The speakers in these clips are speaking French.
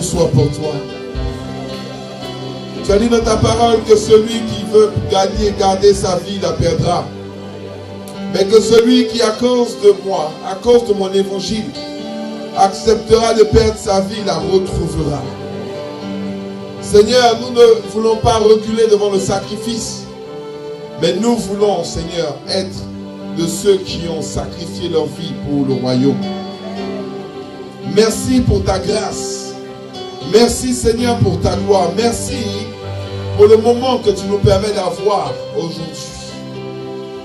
soit pour toi. Tu as dit dans ta parole que celui qui veut gagner, garder sa vie, la perdra. Mais que celui qui, à cause de moi, à cause de mon évangile, acceptera de perdre sa vie, la retrouvera. Seigneur, nous ne voulons pas reculer devant le sacrifice, mais nous voulons, Seigneur, être de ceux qui ont sacrifié leur vie pour le royaume. Merci pour ta grâce. Merci, Seigneur, pour ta gloire. Merci pour le moment que tu nous permets d'avoir aujourd'hui.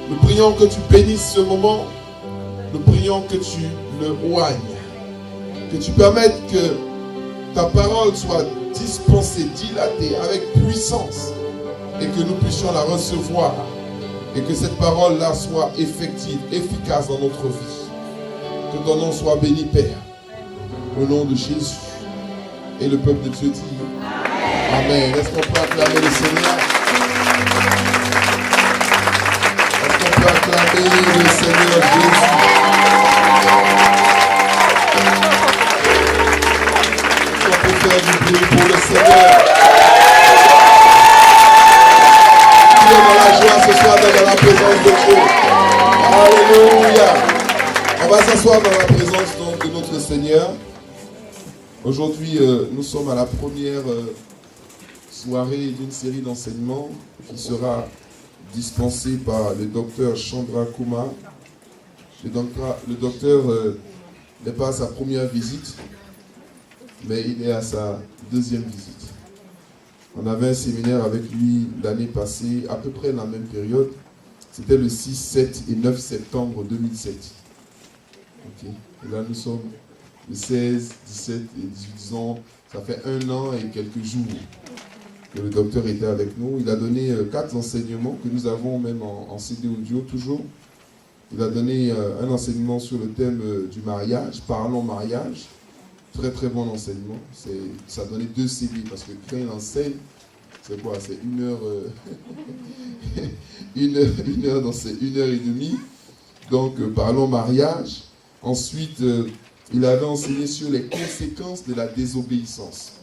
Nous prions que tu bénisses ce moment. Nous prions que tu le oignes. Que tu permettes que ta parole soit dispensée, dilatée avec puissance et que nous puissions la recevoir et que cette parole-là soit effective, efficace dans notre vie. Que ton nom soit béni, Père, au nom de Jésus. Et le peuple de Dieu dit Amen. Est-ce qu'on peut acclamer le Seigneur? Est-ce qu'on peut acclamer le Seigneur Jésus? Est-ce qu'on peut faire du bruit pour le Seigneur? Qui est dans la joie ce soir, dans la présence de Dieu? Alléluia. On va s'asseoir dans la présence donc, de notre Seigneur. Aujourd'hui, nous sommes à la première soirée d'une série d'enseignements qui sera dispensée par le docteur Chandra Kumar. Le docteur n'est pas à sa première visite, mais il est à sa deuxième visite. On avait un séminaire avec lui l'année passée, à peu près la même période. C'était le 6, 7 et 9 septembre 2007. Okay. Et là, nous sommes le 16, 17 et 18 ans. Ça fait 1 an et quelques jours que le docteur était avec nous. Il a donné 4 enseignements que nous avons même en CD audio toujours. Il a donné un enseignement sur le thème du mariage, parlons mariage. Très très bon enseignement. Ça a donné 2 CD parce que quand il enseigne, c'est quoi? C'est 1 heure, 1 heure dans ces 1 heure et demie. Donc parlons mariage. Ensuite, il avait enseigné sur les conséquences de la désobéissance.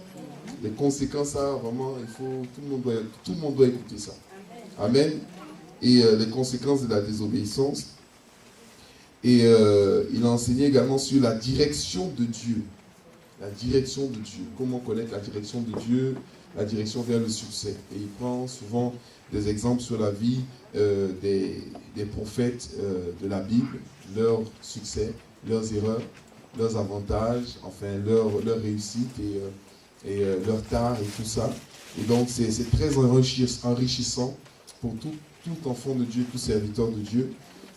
Les conséquences, ça, vraiment, tout le monde doit écouter ça. Amen. Et les conséquences de la désobéissance. Et il a enseigné également sur la direction de Dieu. La direction de Dieu. Comment connaître la direction de Dieu, la direction vers le succès. Et il prend souvent des exemples sur la vie des prophètes de la Bible, leur succès, leurs erreurs, leurs avantages, enfin leur réussite et leur tard et tout ça. Et donc c'est très enrichissant pour tout enfant de Dieu, tout serviteur de Dieu.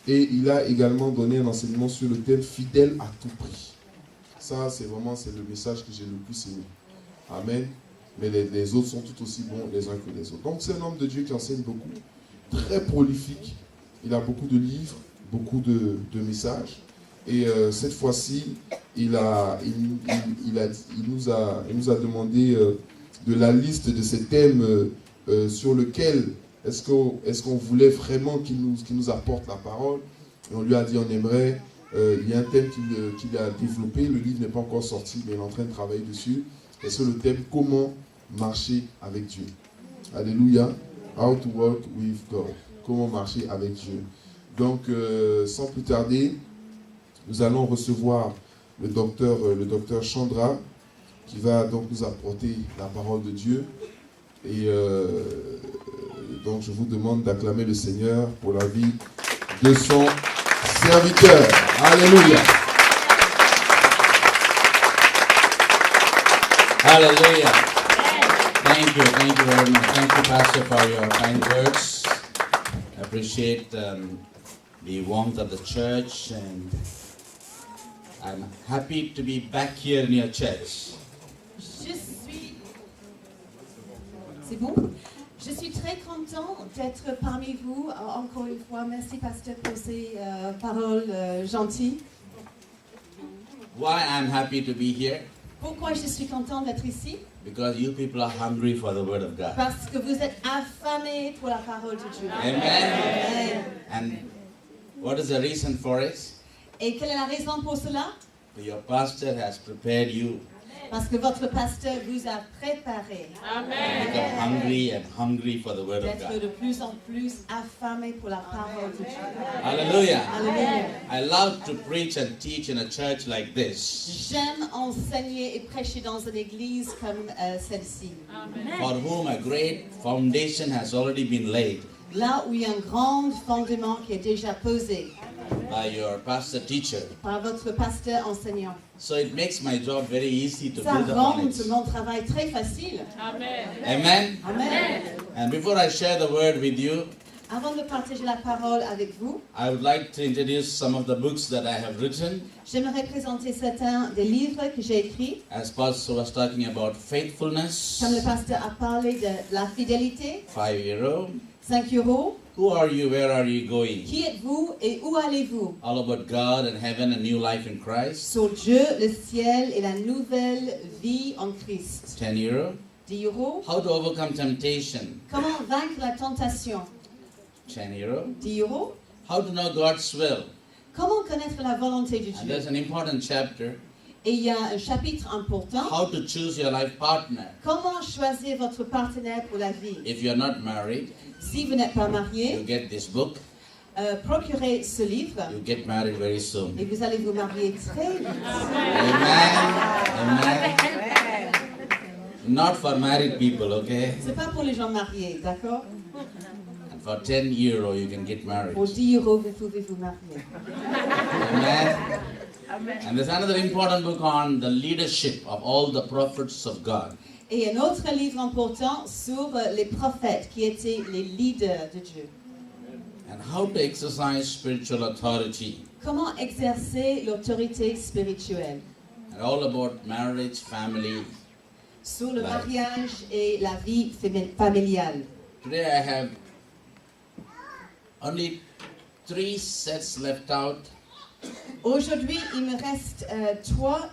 Et il a également donné un enseignement sur le thème fidèle à tout prix. Ça c'est le message que j'ai le plus aimé. Amen. Mais les autres sont tout aussi bons les uns que les autres. Donc c'est un homme de Dieu qui enseigne beaucoup, très prolifique. Il a beaucoup de livres, beaucoup de messages. Et cette fois-ci, il nous a demandé de la liste de ces thèmes sur lesquels est-ce qu'on voulait vraiment qu'il nous apporte la parole. Et on lui a dit on aimerait, il y a un thème qu'il a développé, le livre n'est pas encore sorti, mais il est en train de travailler dessus. Et c'est le thème comment marcher avec Dieu. Alléluia. How to walk with God. Comment marcher avec Dieu. Donc, sans plus tarder, nous allons recevoir le docteur Chandra qui va donc nous apporter la parole de Dieu. Et donc je vous demande d'acclamer le Seigneur pour la vie de son serviteur. Alléluia. Hallelujah. Thank you very much. Thank you, Pastor, for your kind words. I appreciate the warmth of the church, and I'm happy to be back here in your church. C'est bon? Je suis très content d'être parmi vous. Encore une fois, merci Pasteur pour ces paroles gentilles. Why I'm happy to be here? Pourquoi je suis content d'être ici? Because you people are hungry for the word of God. Parce que vous êtes affamés pour la parole de Dieu. Amen. And what is the reason for it? Et quelle est la raison pour cela? Your pastor has prepared you Parce que votre pasteur vous a préparé Become hungry for the word of d'être God. de plus en plus affamé pour la parole de Dieu. Hallelujah. Alléluia. I love to preach and teach in a church like this, J'aime enseigner et prêcher dans une église comme celle-ci. for whom a great foundation has already been laid Là où il y a un grand fondement qui est déjà posé by your pastor teacher. par votre pasteur enseignant. So it makes my job very easy to Ça build rend upon it. mon travail très facile. Amen. Amen. And before I share the word with you, Avant de partager la parole avec vous, I would like to introduce some of the books that I have written. j'aimerais présenter certains des livres que j'ai écrits. As Pastor was talking about faithfulness, Comme le pasteur a parlé de la fidélité, 5 euro. 5 euros. Who are you? Where are you going? Qui êtes-vous et où allez-vous? All about God and heaven and new life in Christ. Sur Dieu, le ciel et la nouvelle vie en Christ. 10 euro. 10 euros. How to overcome temptation. Comment vaincre la tentation? 10 euro. 10 euros. How to know God's will. Comment connaître la volonté de And Dieu? there's an important chapter. Et il y a un chapitre important. How to choose your life partner. Comment choisir votre partenaire pour la vie? If you're not married, Si vous n'êtes pas you marié, get this book. procurez ce livre You get married very soon. et vous allez vous marier très vite. Amen. Amen. Not for married people, okay? C'est pas pour les gens mariés, d'accord? And for 10 euro, you can get married. Pour 10 euros, vous pouvez vous marier. Amen. And there's another important book on the leadership of all the prophets of God. Et un autre livre important sur les prophètes qui étaient les leaders de Dieu. And how to exercise spiritual authority. Comment exercer l'autorité spirituelle? And all about marriage, family. Sur le mariage et la vie familiale. Today I have only 3 sets left out. Aujourd'hui, il me reste 3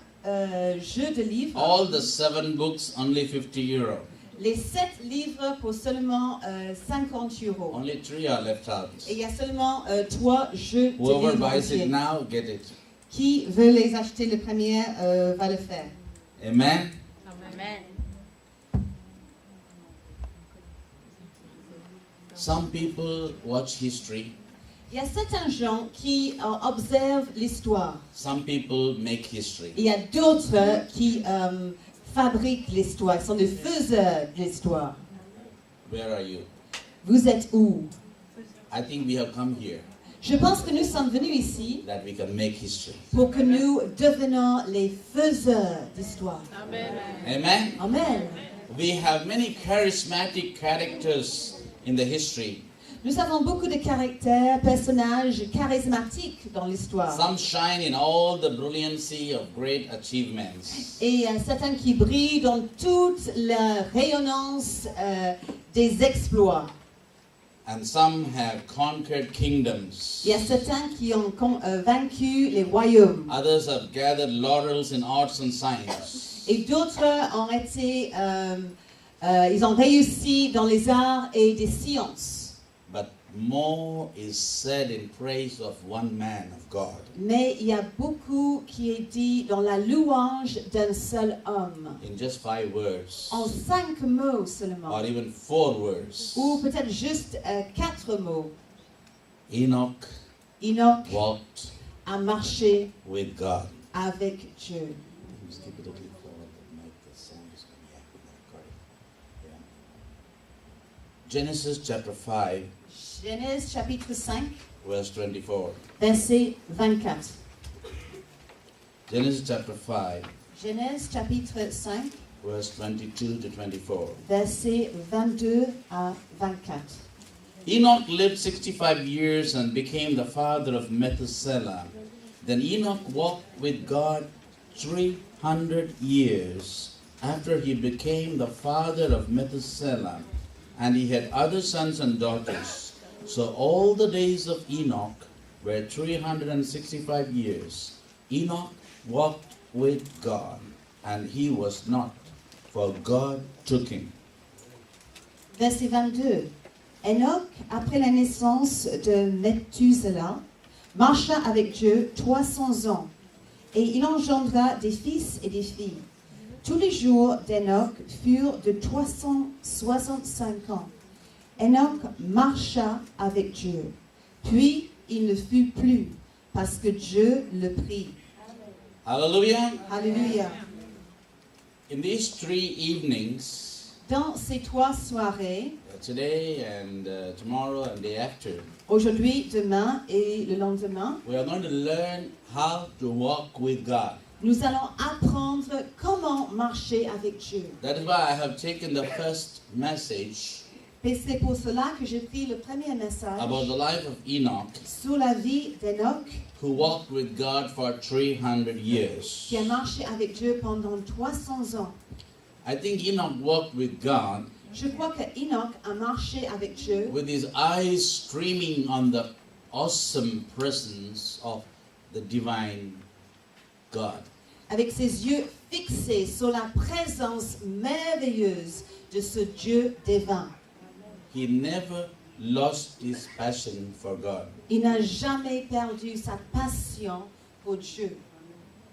jeux de livres. All the 7 books, only 50 euro. Les 7 livres pour seulement 50 euros. Only 3 are left out. Et il y a seulement 3 jeux de Whoever livres buys it entiers. now, get it. Qui veut les acheter le premier va le faire. Amen. Some people watch history. Il y a certains gens qui observent l'histoire. Some people make history. Il y a d'autres qui fabriquent l'histoire, sont des faiseurs de l'histoire. Where are you? Vous êtes où? I think we have come here Je pense que nous sommes venus ici that we can make history. pour que nous devenions les faiseurs d'histoire. Amen. Amen. We have many charismatic characters in the history. Nous avons beaucoup de caractères, personnages charismatiques dans l'histoire. Some shine in all the brilliancy of great achievements. Et il y a certains qui brillent dans toute la rayonnance des exploits. And some have conquered kingdoms. Il y a certains qui ont vaincu les royaumes. Others have gathered laurels in arts and science. Et d'autres ont été, ils ont réussi dans les arts et des sciences. But more is said in praise of one man of God. Mais il y a beaucoup qui est dit dans la louange d'un seul homme. In just 5 words. En 5 mots seulement. Or even 4 words. Ou peut-être juste 4 mots. Enoch Enoch walked a marché with God. avec Dieu. Just keep it a little forward, the mic, the sound is coming out. Got it. Yeah. Genesis chapter 5, Genèse chapitre 5, verse 24. verset 24. Genesis chapter 5, Genèse chapitre 5, verse 22 to 24. verset 22 à 24. Enoch lived 65 years and became the father of Methuselah. Then Enoch walked with God 300 years after he became the father of Methuselah, and he had other sons and daughters. So all the days of Enoch were 365 years. Enoch walked with God, and he was not, for God took him. Verset 22. Enoch, après la naissance de Methuselah, marcha avec Dieu 300 ans, et il engendra des fils et des filles. Tous les jours d'Enoch furent de 365 ans. Enoch marcha avec Dieu. Puis il ne fut plus, parce que Dieu le prit. Hallelujah. Alléluia. In these 3 evenings, Dans ces 3 soirées, today and tomorrow and day after, aujourd'hui, demain et le lendemain, we are going to learn how to walk with God. nous allons apprendre comment marcher avec Dieu. That is why I have taken the first message Et c'est pour cela que j'ai pris le premier message about the life of Enoch, sur la vie d'Enoch, who walked with God for 300 years. qui a marché avec Dieu pendant 300 ans. I think Enoch walked with God Je crois que Enoch a marché avec Dieu with his eyes streaming on the awesome presence of the divine God. avec ses yeux fixés sur la présence merveilleuse de ce Dieu divin. He never lost his passion for God. Il n'a jamais perdu sa passion pour Dieu.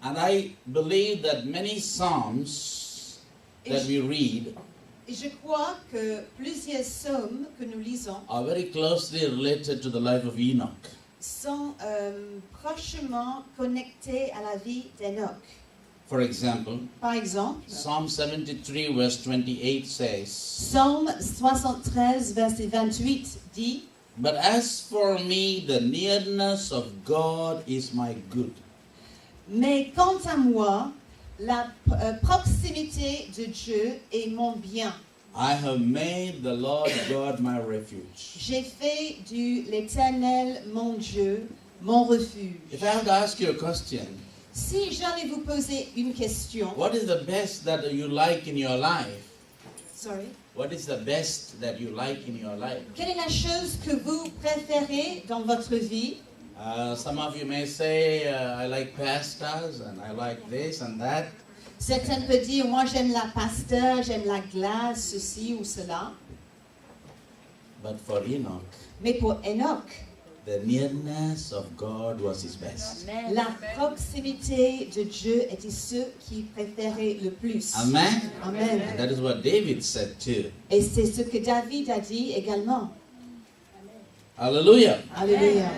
And I believe that many Psalms that we read Et je crois que plusieurs psaumes que nous lisons are very closely related to the life of Enoch. sont prochement connectés à la vie d'Enoch. For example, Par exemple, Psalm 73 verse 28 says, Psaume 73, verset 28 dit "But as for me, the nearness of God is my good." Mais quant à moi, la proximité de Dieu est mon bien. I have made the Lord God my refuge. J'ai fait de l'Éternel mon Dieu, mon refuge. If I have to ask you a question, Si j'allais vous poser une question, what is the best that you like in your life? sorry, What is the best that you like in your life? quelle est la chose que vous préférez dans votre vie? Some of you may say, I like pastas and I like this and that. Certains peuvent dire, moi j'aime la pasta, j'aime la glace, ceci ou cela. But for Enoch, Mais pour Enoch, the nearness of God was his best. la proximité de Dieu était ce qu'il préférait le plus. Amen? Amen. And that is what David said too. Et c'est ce que David a dit également. Hallelujah. Alléluia.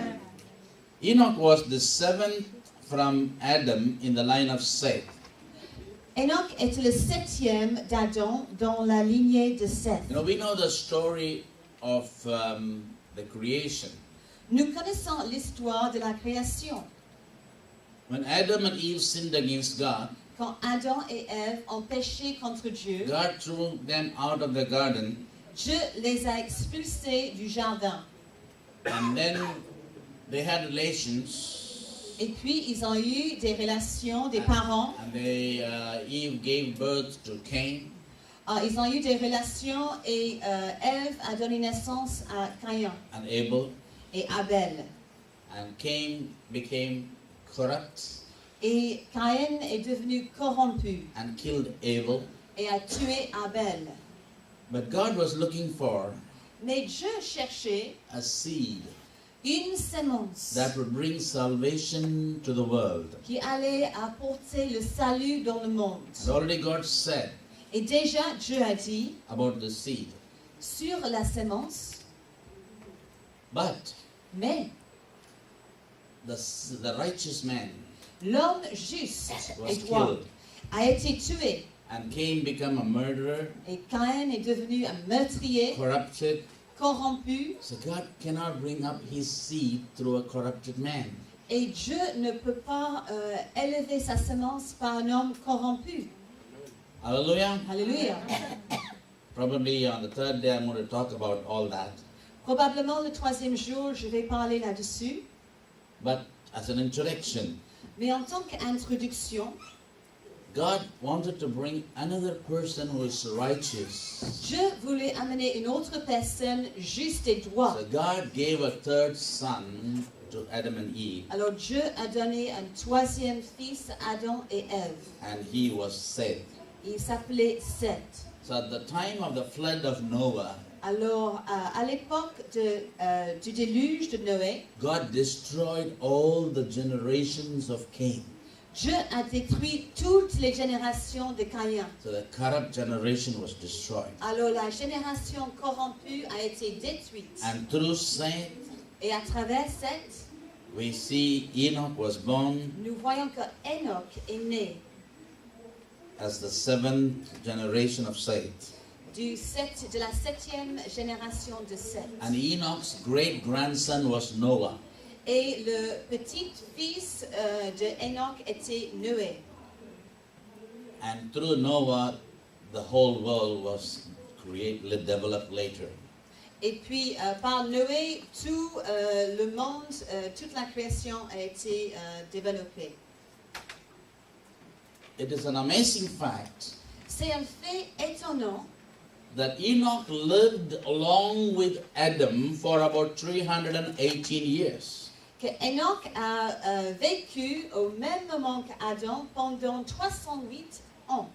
Enoch was the 7th from Adam in the line of Seth. Enoch était le 7e d'Adam dans la lignée de Seth. You know, we know the story of the creation. Nous connaissons l'histoire de la création. When Adam and Eve sinned against God, Quand Adam et Ève ont péché contre Dieu, God threw them out of the garden, Dieu les a expulsés du jardin. and then they had relations, Et puis, ils ont eu des relations, des parents. and Eve gave birth to Cain, Ils ont eu des relations et Ève a donné naissance à Caïn and Abel, et Abel. and Cain became corrupt Et Caïn est devenu corrompu and killed Abel. et a tué Abel. But God was looking for Mais Dieu cherchait a seed une sémence that would bring salvation to the world. qui allait apporter le salut dans le monde. And already God said Et déjà, Dieu a dit about the seed. sur la sémence, But mais the righteous man l'homme juste was et droit killed, a été tué. and Cain became a murderer, Et Caïn est devenu un meurtrier, corrupted. corrompu. So God cannot bring up his seed through a corrupted man. Et Dieu ne peut pas élever sa semence par un homme corrompu. Hallelujah. Alléluia. Probably on the 3rd day I'm going to talk about all that. Probablement le 3e jour, je vais parler là-dessus. But as an introduction, Mais en tant qu'introduction, God wanted to bring another person who is righteous. Dieu voulait amener une autre personne juste et droite. So God gave a 3rd son to Adam and Eve, Alors Dieu a donné un 3e fils à Adam et Ève. and he was Seth. Il s'appelait Seth. So at the time of the flood of Noah, Alors à l'époque du déluge de Noé, God destroyed all the generations of Cain. Dieu a détruit toutes les générations de Caïn. So the corrupt generation was destroyed. Alors la génération corrompue a été détruite. And through Seth, Et à travers cette, we see Enoch was born nous voyons que Enoch est né as the 7th generation of Seth. de la 7e génération de Seth. And Enoch's great-grandson was Noah. Et le petit-fils de Enoch était Noé. And through Noah, the whole world was developed later. Et puis par Noé, tout le monde, toute la création a été développée. It is an amazing fact C'est un fait étonnant that Enoch lived along with Adam for about 318 years. que Enoch a vécu au même moment qu'Adam pendant 308 ans.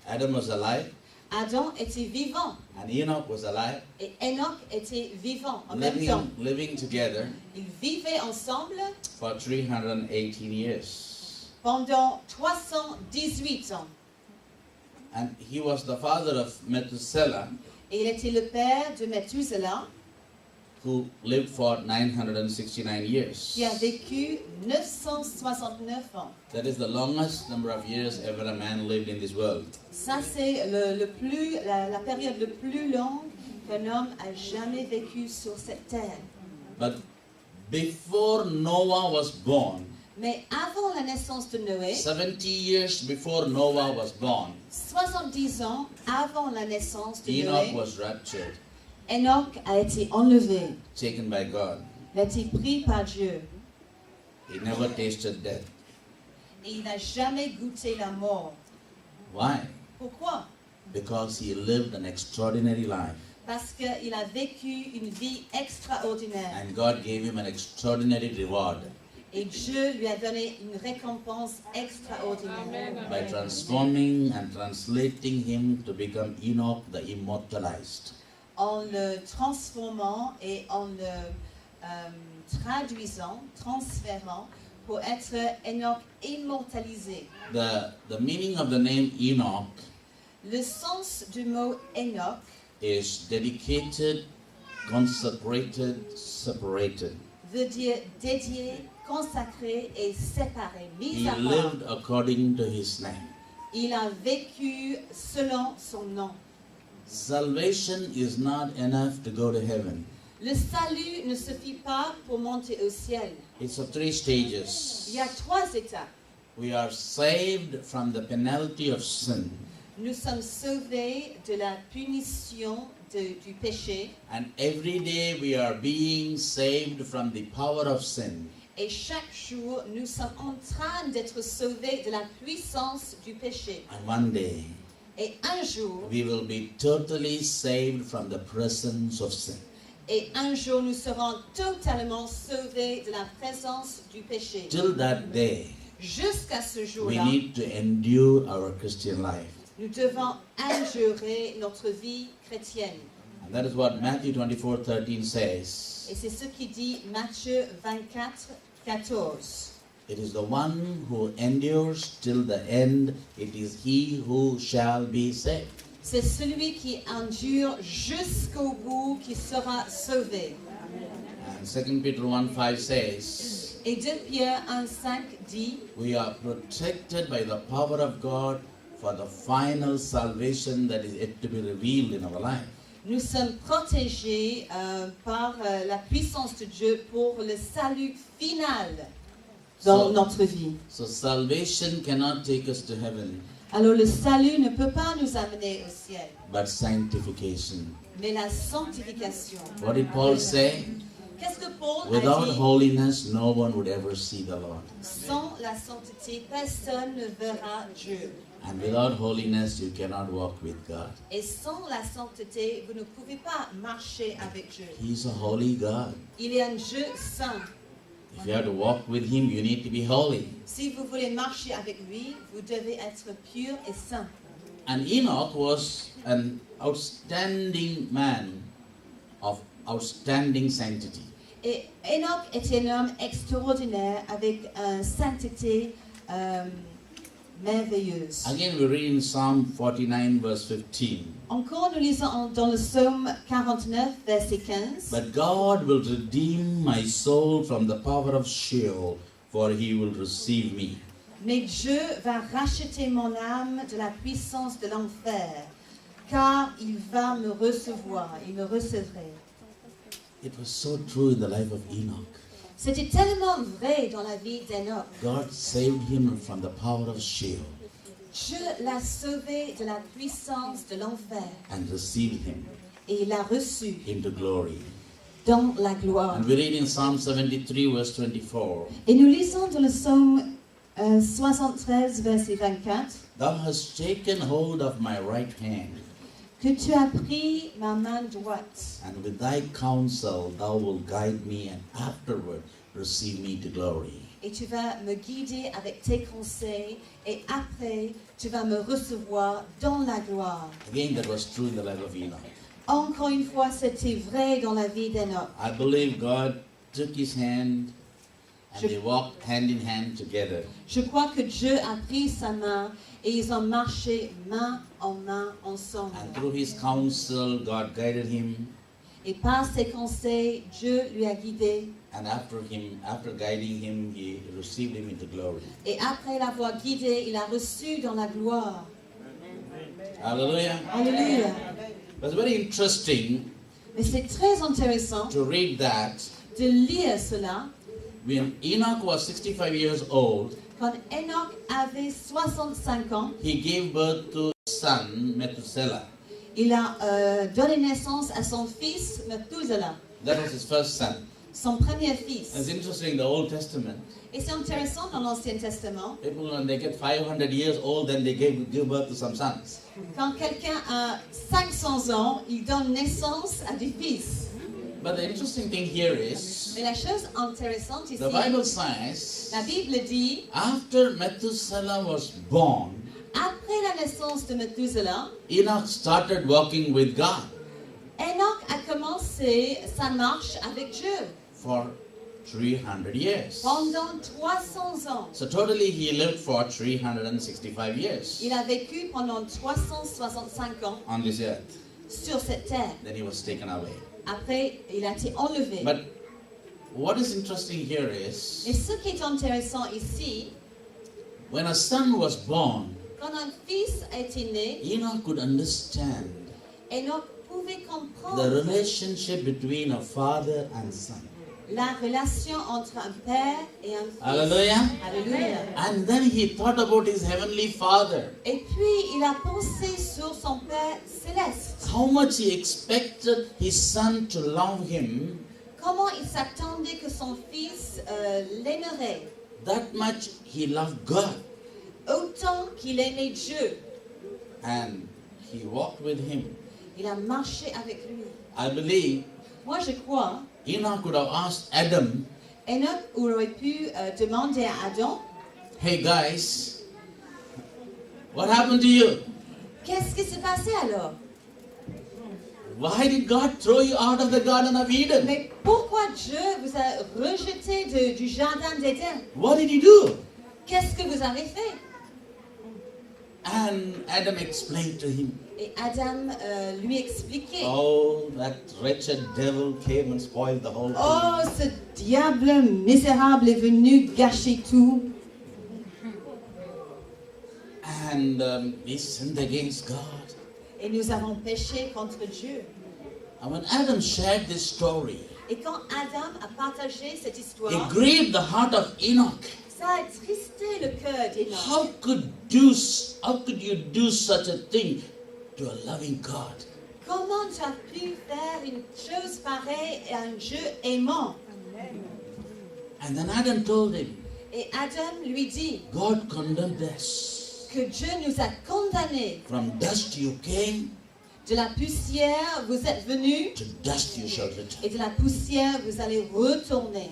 Adam was alive Adam était vivant and Enoch was alive, et Enoch était vivant en même temps. living together Ils vivaient ensemble for 318 years. pendant 318 ans. And he was the father of Methuselah, Et il était le père de Methuselah, who lived for 969 years. qui a vécu 969 ans. That is the longest number of years ever a man lived in this world. Ça, c'est la période la plus longue qu'un homme a jamais vécu sur cette terre. But before Noah was born, Mais avant la naissance de Noé, 70 years before Noah was born, 70 ans avant la naissance de Enoch Noé, was raptured, Enoch a été enlevé. taken by God. Il a été pris par Dieu. He never tasted death. Et il n'a jamais goûté la mort. Why? Pourquoi? Because he lived an extraordinary life. Parce qu'il a vécu une vie extraordinaire. And God gave him an extraordinary reward Et Dieu lui a donné une récompense extraordinaire. by transforming and translating him to become Enoch the immortalized. En le transformant et en le transférant pour être Enoch immortalisé. The meaning of the name Enoch Le sens du mot Enoch is dedicated, consecrated, separated. veut dire dédié, consacré et séparé, mis He à part. lived according to his name. Il a vécu selon son nom. Salvation is not enough to go to heaven. Le salut ne suffit pas pour monter au ciel. It's of 3 stages. Il y a 3 étapes. We are saved from the penalty of sin, Nous sommes sauvés de la punition du péché and every day we are being saved from the power of sin. et chaque jour nous sommes en train d'être sauvés de la puissance du péché. And one day Et un jour, we will be totally saved from the presence of sin. nous serons totalement sauvés de la présence du péché. Till that day, Jusqu'à ce we jour-là, need to endure our Christian life. nous devons endurer notre vie chrétienne. And that is what Matthew 24:13 says. Et c'est ce qui dit Matthieu 24, 14. It is the one who endures till the end, it is he who shall be saved. C'est celui qui endure jusqu'au bout qui sera sauvé. And 2 Peter 1:5 says, Et 2 Pierre 1,5 dit, we are protected by the power of God for the final salvation that is yet to be revealed in our life. nous sommes protégés par la puissance de Dieu pour le salut final dans So- notre vie. So salvation cannot take us to heaven, Alors le salut ne peut pas nous amener au ciel, but sanctification. mais la sanctification. What did Paul say? Qu'est-ce que Paul Without a dit? holiness, no one would ever see the Lord. Sans la sainteté, personne ne verra Dieu. And without holiness, you cannot walk with God. Et sans la sainteté, vous ne pouvez pas marcher avec Dieu. He's a holy God. Il est un Dieu saint. If you have to walk with Him, you need to be holy. Si vous voulez marcher avec lui, vous devez être pur et saint. And Enoch was an outstanding man of outstanding sanctity. Et Enoch était un homme extraordinaire avec une sainteté merveilleuse. Again, we read in Psalm 49, verse 15. Encore, nous lisons dans le psaume 49, verset 15. But God will redeem my soul from the power of Sheol, for he will receive me. Mais Dieu va racheter mon âme de la puissance de l'enfer, car il va me recevoir, il me recevrait. It was so true in the life of Enoch. C'était tellement vrai dans la vie d'Enoch. God saved him from the power of Sheol Dieu l'a sauvé de la puissance de l'enfer and received him et il l'a reçu into glory. dans la gloire. And we read in Psalm 73, verse 24. Et nous lisons dans le psaume 73, verset 24, Thou hast taken hold of my right hand, que tu as pris ma main droite, and with thy counsel thou wilt guide me, and afterward receive me to glory. et tu vas me guider avec tes conseils, et après tu vas me recevoir dans la gloire. Again, that was true in the life of Enoch. Encore une fois, c'était vrai dans la vie d'Enoch. I believe God took his hand and they walked hand in hand together. Je crois que Dieu a pris sa main et ils ont marché main en main ensemble. And through his counsel, God guided him. Et par ses conseils, Dieu lui a guidé. And after guiding him, he received him into glory. Et après l'avoir guidé, il a reçu dans la gloire. Hallelujah. Alléluia. It was very interesting Mais c'est très intéressant to read that de lire cela. when Enoch was 65 years old, Quand Enoch avait 65 ans, he gave birth to a son, Methuselah. il a donné naissance à son fils Methuselah, That was his first son. son premier fils. It's interesting in the Old Testament. Et c'est intéressant dans l'Ancien Testament, People, when they get 500 years old, then they give birth to some sons. quand quelqu'un a 500 ans, il donne naissance à des fils. But the interesting thing here is, Mais la chose intéressante ici, the Bible says, la Bible dit, after Methuselah was born, après la naissance de Methuselah, Enoch started walking with God Enoch a commencé sa marche avec Dieu for 300 years. pendant 300 ans. So totally he lived for 365 years Il a vécu pendant 365 ans on this earth. sur cette terre. Then he was taken away. Après, il a été enlevé. But what is interesting here Et is, ce qui est intéressant ici, when a son was born, quand un fils a été né, Enoch could understand Enoch pouvait the comprendre relationship between a father and son. la relation entre un père et un fils. Hallelujah. Alléluia. And then he thought about his heavenly father. Et puis, il a pensé sur son Père céleste. How much he expected his son to love him. Comment il s'attendait que son fils l'aimerait. That much he loved God. Autant qu'il aimait Dieu. And he walked with him. Il a marché avec lui. I believe Moi, je crois, Enoch could have asked Adam, Enoch aurait pu demander à Adam, hey guys, what happened to you? qu'est-ce qui s'est passé alors? Why did God throw you out of the Garden of Eden? Mais pourquoi Dieu vous a rejeté du jardin d'Éden? What did he do? Qu'est-ce que vous avez fait? And Adam explained to him, Et Adam lui expliquait. oh, that wretched devil came and spoiled the whole thing. Oh, ce diable misérable est venu gâcher tout. And he sinned against God. Et nous avons péché contre Dieu. And when Adam shared this story, Et quand Adam a partagé cette it histoire, grieved the heart of Enoch. ça a attristé le cœur d'Enoch. How could you do such a thing to a loving God? Comment tu as pu faire une chose pareille à un Dieu aimant? And then Adam told him, Et Adam lui dit God condemned us. que Dieu nous a condamnés. From dust you came, De la poussière, vous êtes venus, to dust you shall return. et de la poussière, vous allez retourner.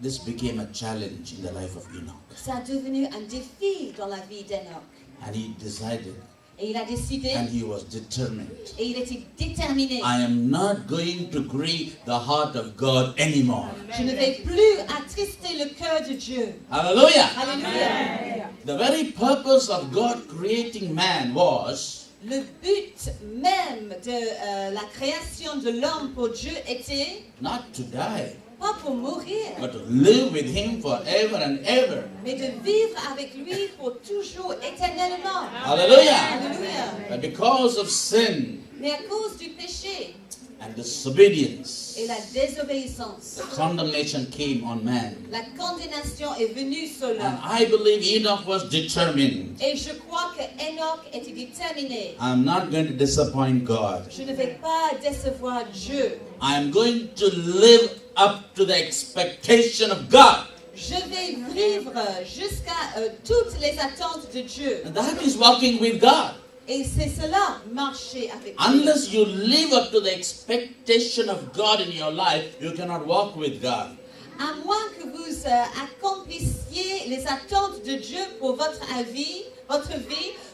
This became a challenge in the life of Enoch. Ça a devenu un défi dans la vie d'Enoch. And he decided, Et il a décidé, and he was determined. et il était déterminé. I am not going to grieve the heart of God anymore. Je ne vais plus attrister le cœur de Dieu. Hallelujah. Alléluia. The very purpose of God creating man was Le but même de la création de l'homme pour Dieu était not to die, pas pour mourir, but to live with him forever and ever. mais de vivre avec lui pour toujours, éternellement. Hallelujah. Alléluia. But because of sin Mais à cause du péché and disobedience, et la désobéissance, the condemnation came on man. la condamnation est venue sur And l'homme. I believe Enoch was determined. Et je crois que Enoch était déterminé. I'm not going to disappoint God. Je ne vais pas décevoir Dieu. I'm going to live up to the expectation of God. Je vais vivre jusqu'à toutes les attentes de Dieu. And that is walking with God. Et c'est cela, marcher avec Dieu. Unless you live up to the expectation of God in your life, you cannot walk with God. À moins que vous accomplissiez les attentes de Dieu pour votre vie,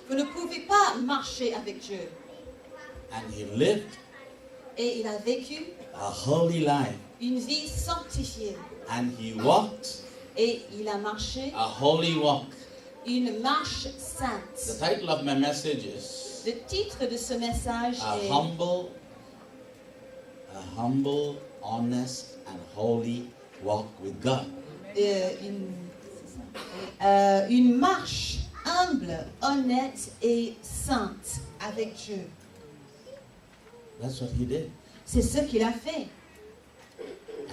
vous ne pouvez pas marcher avec Dieu. And he lived Et il a vécu a holy life. une vie sanctifiée. And he walked Et il a marché a holy walk. une marche The sainte. title of my message is Le titre de ce message a est humble, honest, and holy walk with God. Une marche humble, honnête et sainte avec Dieu. That's what he did. C'est ce qu'il a fait.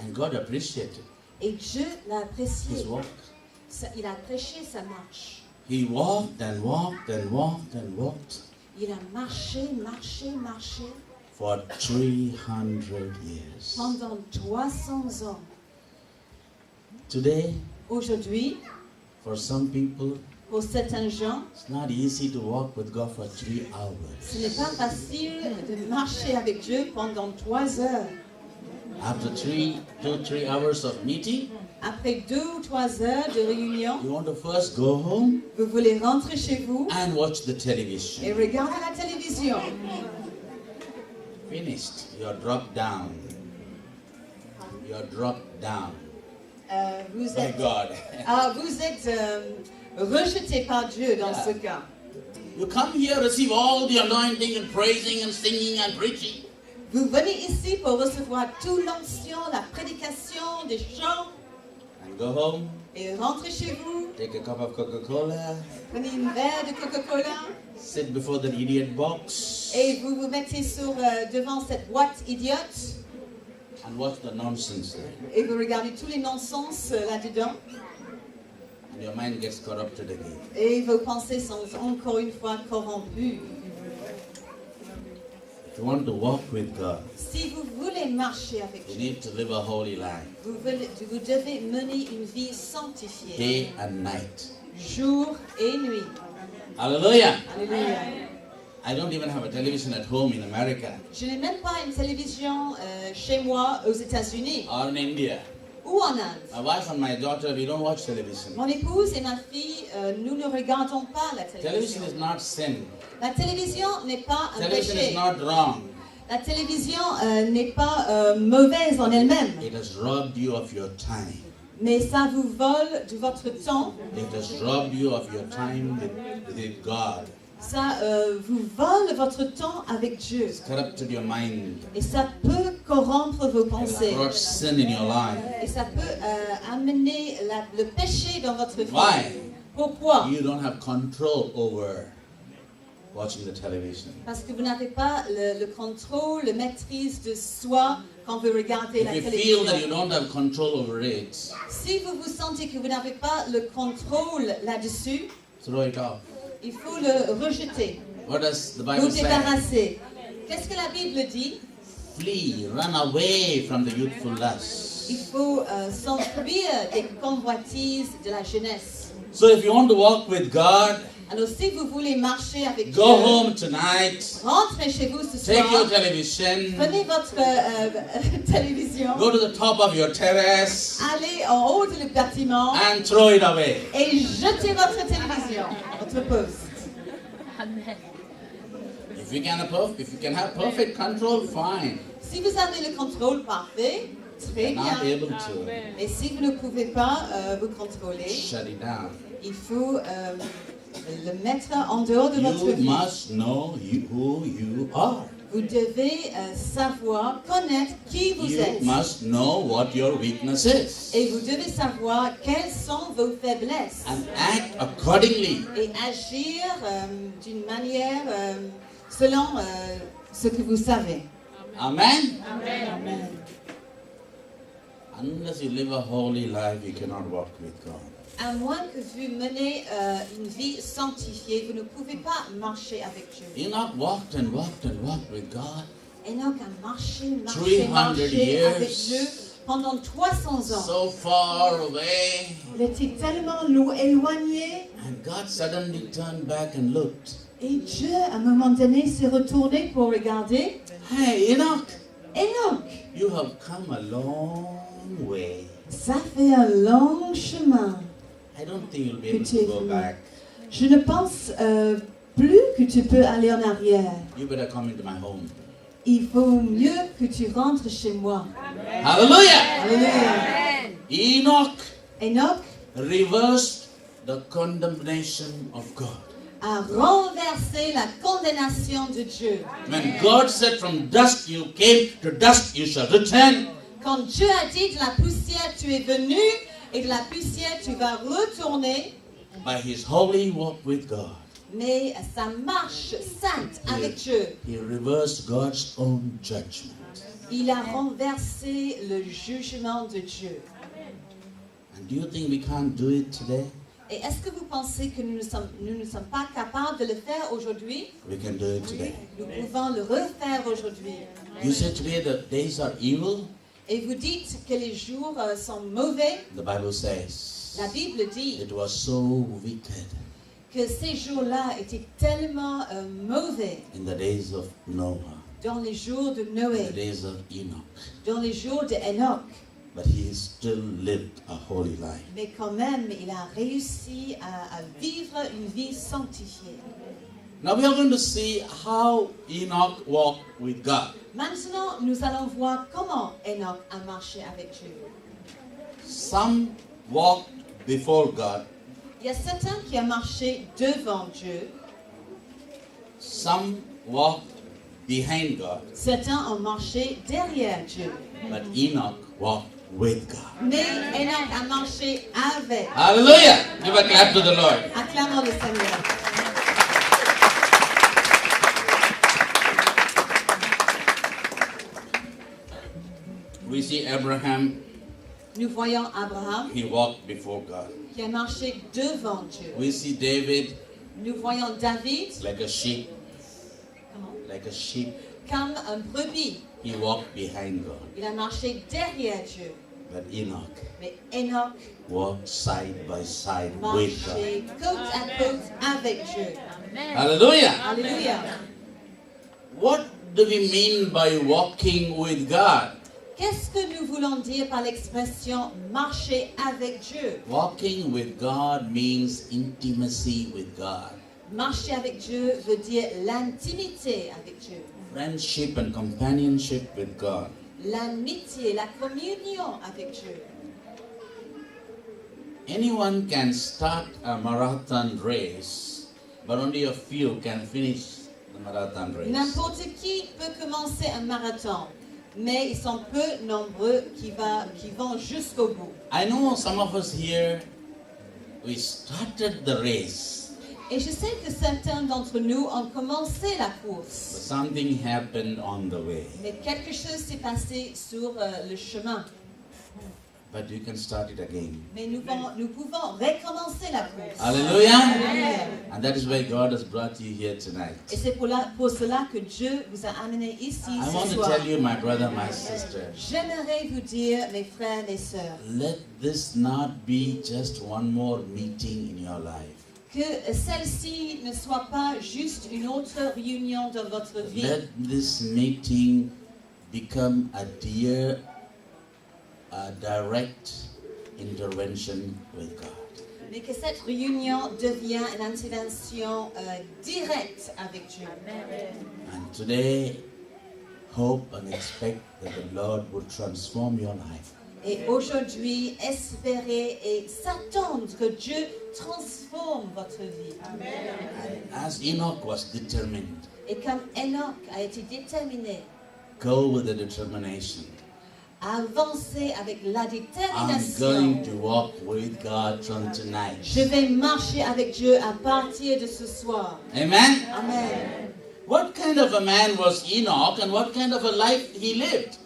And God appreciated Et Dieu l'a apprécié. his walk. Il a prêché sa marche. He walked and walked and walked and walked Il a marché for 300 years. pendant 300 ans. Today, Aujourd'hui, for some people, pour certains gens, it's not easy to walk with God for 3 hours. ce n'est pas facile de marcher avec Dieu pendant 3 heures. After 2-3 hours of meeting, Après 2 ou 3 heures de réunion, you want to first go home vous voulez rentrer chez vous and watch the et television. regarder la télévision. Finished. You're dropped down. You're dropped down Vous by êtes, God. vous êtes rejeté par Dieu dans ce cas. You come here, receive all the anointing and praising and singing and preaching. Vous venez ici pour recevoir toute l'onction, la prédication, des chants, And go home, et rentrer chez vous, take a cup of Coca-Cola, prenez une verre de Coca-Cola, sit before the idiot box, et vous vous mettez devant cette boîte idiote, and watch the nonsense there. et vous regardez tous les non-sens là-dedans, And your mind gets corrupted again. et vos pensées sont encore une fois corrompues. If you want to walk with God, Si vous voulez marcher avec you Dieu, need to live a holy life, vous devez mener une vie sanctifiée, day and night. jour et nuit. Hallelujah. Alléluia. I don't even have a television at home in America Je n'ai même pas une télévision chez moi aux États-Unis or in India. ou en Inde. My wife and my daughter, we don't watch television. Mon épouse et ma fille, nous ne regardons pas la Television télévision. is not sin. La télévision n'est pas un Television is péché. not wrong. La télévision n'est pas mauvaise en elle-même, It has robbed you of your time. mais ça vous vole de votre temps. It has robbed you of your time with God. Ça vous vole votre temps avec Dieu. It's corrupted your mind. Et ça peut corrompre vos It has pensées. brought sin in your life. Et ça peut amener le péché dans votre vie. Why? Pourquoi? You don't have control over watching the television. Parce que vous n'avez pas le contrôle, la maîtrise de soi quand vous regardez la If you feel that you télévision. don't have control over it, Si vous vous sentez que vous n'avez pas le contrôle là-dessus, throw it off. il faut le rejeter, What does the vous Bible say? débarrasser. Qu'est-ce que la Bible dit? Flee, run away from the youthful lust. Il faut s'enfuir des convoitises de la jeunesse. So if you want to walk with God, Alors si vous voulez marcher avec go Dieu, home tonight, rentrez chez vous ce take your soir, television, prenez votre télévision, go to the top of your terrace, allez en haut du bâtiment and throw it away. et jetez votre télévision, votre poste. If you can have perfect control, fine. Si vous avez le contrôle parfait, très Not bien. able to Mais si vous ne pouvez pas vous contrôler, shut it down. il faut le mettre en dehors de votre You vie. must know who you are. Vous devez savoir, connaître qui vous You êtes. must know what your weakness is. Et vous devez savoir quelles sont vos faiblesses. And act accordingly. Et agir d'une manière selon ce que vous savez. Amen. Amen. Unless you live a holy life, you cannot walk with God. À moins que vous menez une vie sanctifiée, vous ne pouvez pas marcher avec Dieu. Enoch walked and walked and walked with God. Enoch a marché, 300 marché avec years. Dieu pendant 300 ans. So far away. Il était tellement éloigné. And God suddenly turned back and looked. Et Dieu, à un moment donné, s'est retourné pour regarder. Hey, Enoch, Enoch, you have come a long way. ça fait un long chemin. I don't think you'll be able to go back. Je ne pense plus que tu peux aller en arrière. You better come into my home. Il faut mieux que tu rentres chez moi. Hallelujah! Alléluia. Enoch Enoch reversed the condemnation of God. a renversé la condamnation de Dieu. When God said, from dust you came, to dust you shall return. Quand Dieu a dit de la poussière tu es venu et de la poussière tu vas retourner, By his holy walk with God, mais sa marche sainte avec Dieu, he reversed God's own judgment. il a renversé le jugement de Dieu. And do you think we can't do it today? Et est-ce que vous pensez que nous ne sommes pas capables de le faire aujourd'hui? We can do it today. Nous pouvons le refaire aujourd'hui. You say today the days are evil? Et vous dites que les jours sont mauvais. The Bible says La Bible dit it was so wicked que ces jours-là étaient tellement mauvais in the days of Noah, dans les jours de the Noé, days of Enoch. dans les jours de Enoch. But he still lived a holy life. Mais quand même, il a réussi à vivre une vie sanctifiée. Now we are going to see how Enoch walked with God. Maintenant, nous allons voir comment Enoch a marché avec Dieu. Some walked before God, Il y a certains qui ont marché devant Dieu, some walked behind God, certains ont marché derrière Dieu. but Enoch walked with God. Mais Enoch a marché avec. Hallelujah! Give a clap to the Lord. Acclamons le Seigneur. We see Abraham, Nous voyons Abraham he walked before God. qui a marché devant Dieu. We see David Nous voyons David like a sheep, comment? like a sheep. Comme un brebis. He walked behind God. Il a marché derrière Dieu. But Enoch Mais Enoch walked side by side with God. marchait côte à côte avec Dieu. Hallelujah! Alléluia. What do we mean by walking with God? Qu'est-ce que nous voulons dire par l'expression marcher avec Dieu? Walking with God means intimacy with God. Marcher avec Dieu veut dire l'intimité avec Dieu. Friendship and companionship with God. L'amitié, la communion avec Dieu. Anyone can start a marathon race, but only a few can finish the marathon race. N'importe qui peut commencer un marathon, mais ils sont peu nombreux qui vont jusqu'au bout. I know some of us here, we started the race, Et je sais que certains d'entre nous ont commencé la but course, something happened on the way. mais quelque chose s'est passé sur le chemin. But you can start it again. Mais nous pouvons recommencer la course. Hallelujah! Alléluia. And that is why God has brought you here tonight. Et c'est pour cela que Dieu vous a amené ici I ce want to soir. tell you, my brother, my sister, J'aimerais vous dire, mes frères et sœurs, let this not be just one more meeting in your life. que celle-ci ne soit pas juste une autre réunion dans votre vie. Let this meeting become a direct intervention with God. mais que cette réunion devient une intervention directe avec Dieu. And today, hope and expect that the Lord will transform your life. Et aujourd'hui, espérer et s'attendre que Dieu transforme votre vie. And as Enoch was determined, Et comme Enoch a été déterminé go with the determination. à avancer avec la I'm détermination, going to walk with God from tonight. je vais marcher avec Dieu à partir de ce soir. Amen? Amen. What kind of a man was Enoch and what kind of a life he lived?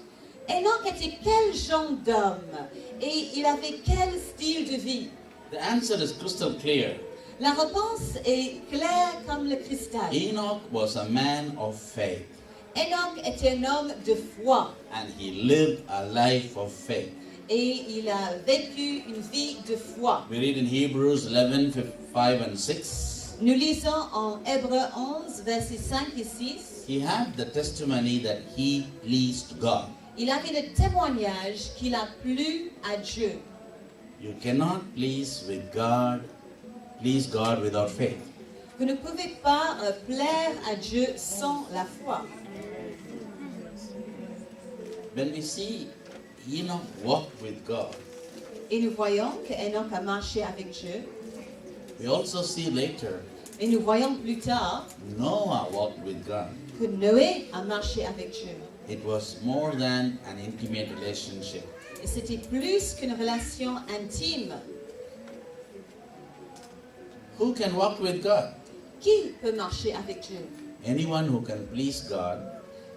Enoch était quel genre d'homme et il avait quel style de vie? The answer is crystal clear. La réponse est claire comme le cristal. Enoch was a man of faith Enoch était un homme de foi and he lived a life of faith. et il a vécu une vie de foi. We read in Hebrews 11, 5 and 6. Nous lisons en Hébreux 11, versets 5 et 6. He had the testimony that he pleased God. Il avait le témoignage qu'il a plu à Dieu. You cannot please God without faith. Vous ne pouvez pas plaire à Dieu sans la foi. When we see Enoch walk with God, Et nous voyons qu'Enoch a marché avec Dieu. we also see later Et nous voyons plus tard Noah walked with God. que Noé a marché avec Dieu. It was more than an intimate relationship. Et c'était plus qu'une relation intime. Who can walk with God? Qui peut marcher avec Dieu? Anyone who can please God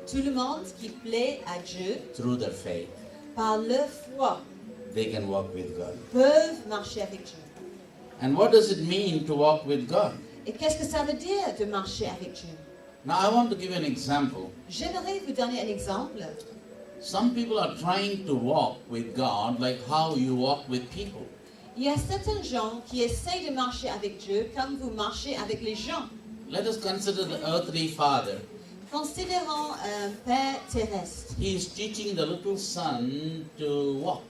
Tout le monde qui plaît à Dieu through their faith, par leur foi they can walk with God. peuvent marcher avec Dieu. And what does it mean to walk with God? Et qu'est-ce que ça veut dire de marcher avec Dieu? Now I want to give you an example. J'aimerais vous donner un exemple. Some people are trying to walk with God like how you walk with people. Il y a certains gens qui essayent de marcher avec Dieu comme vous marchez avec les gens. Let us consider the earthly father. Considérons un père terrestre. He is teaching the little son to walk.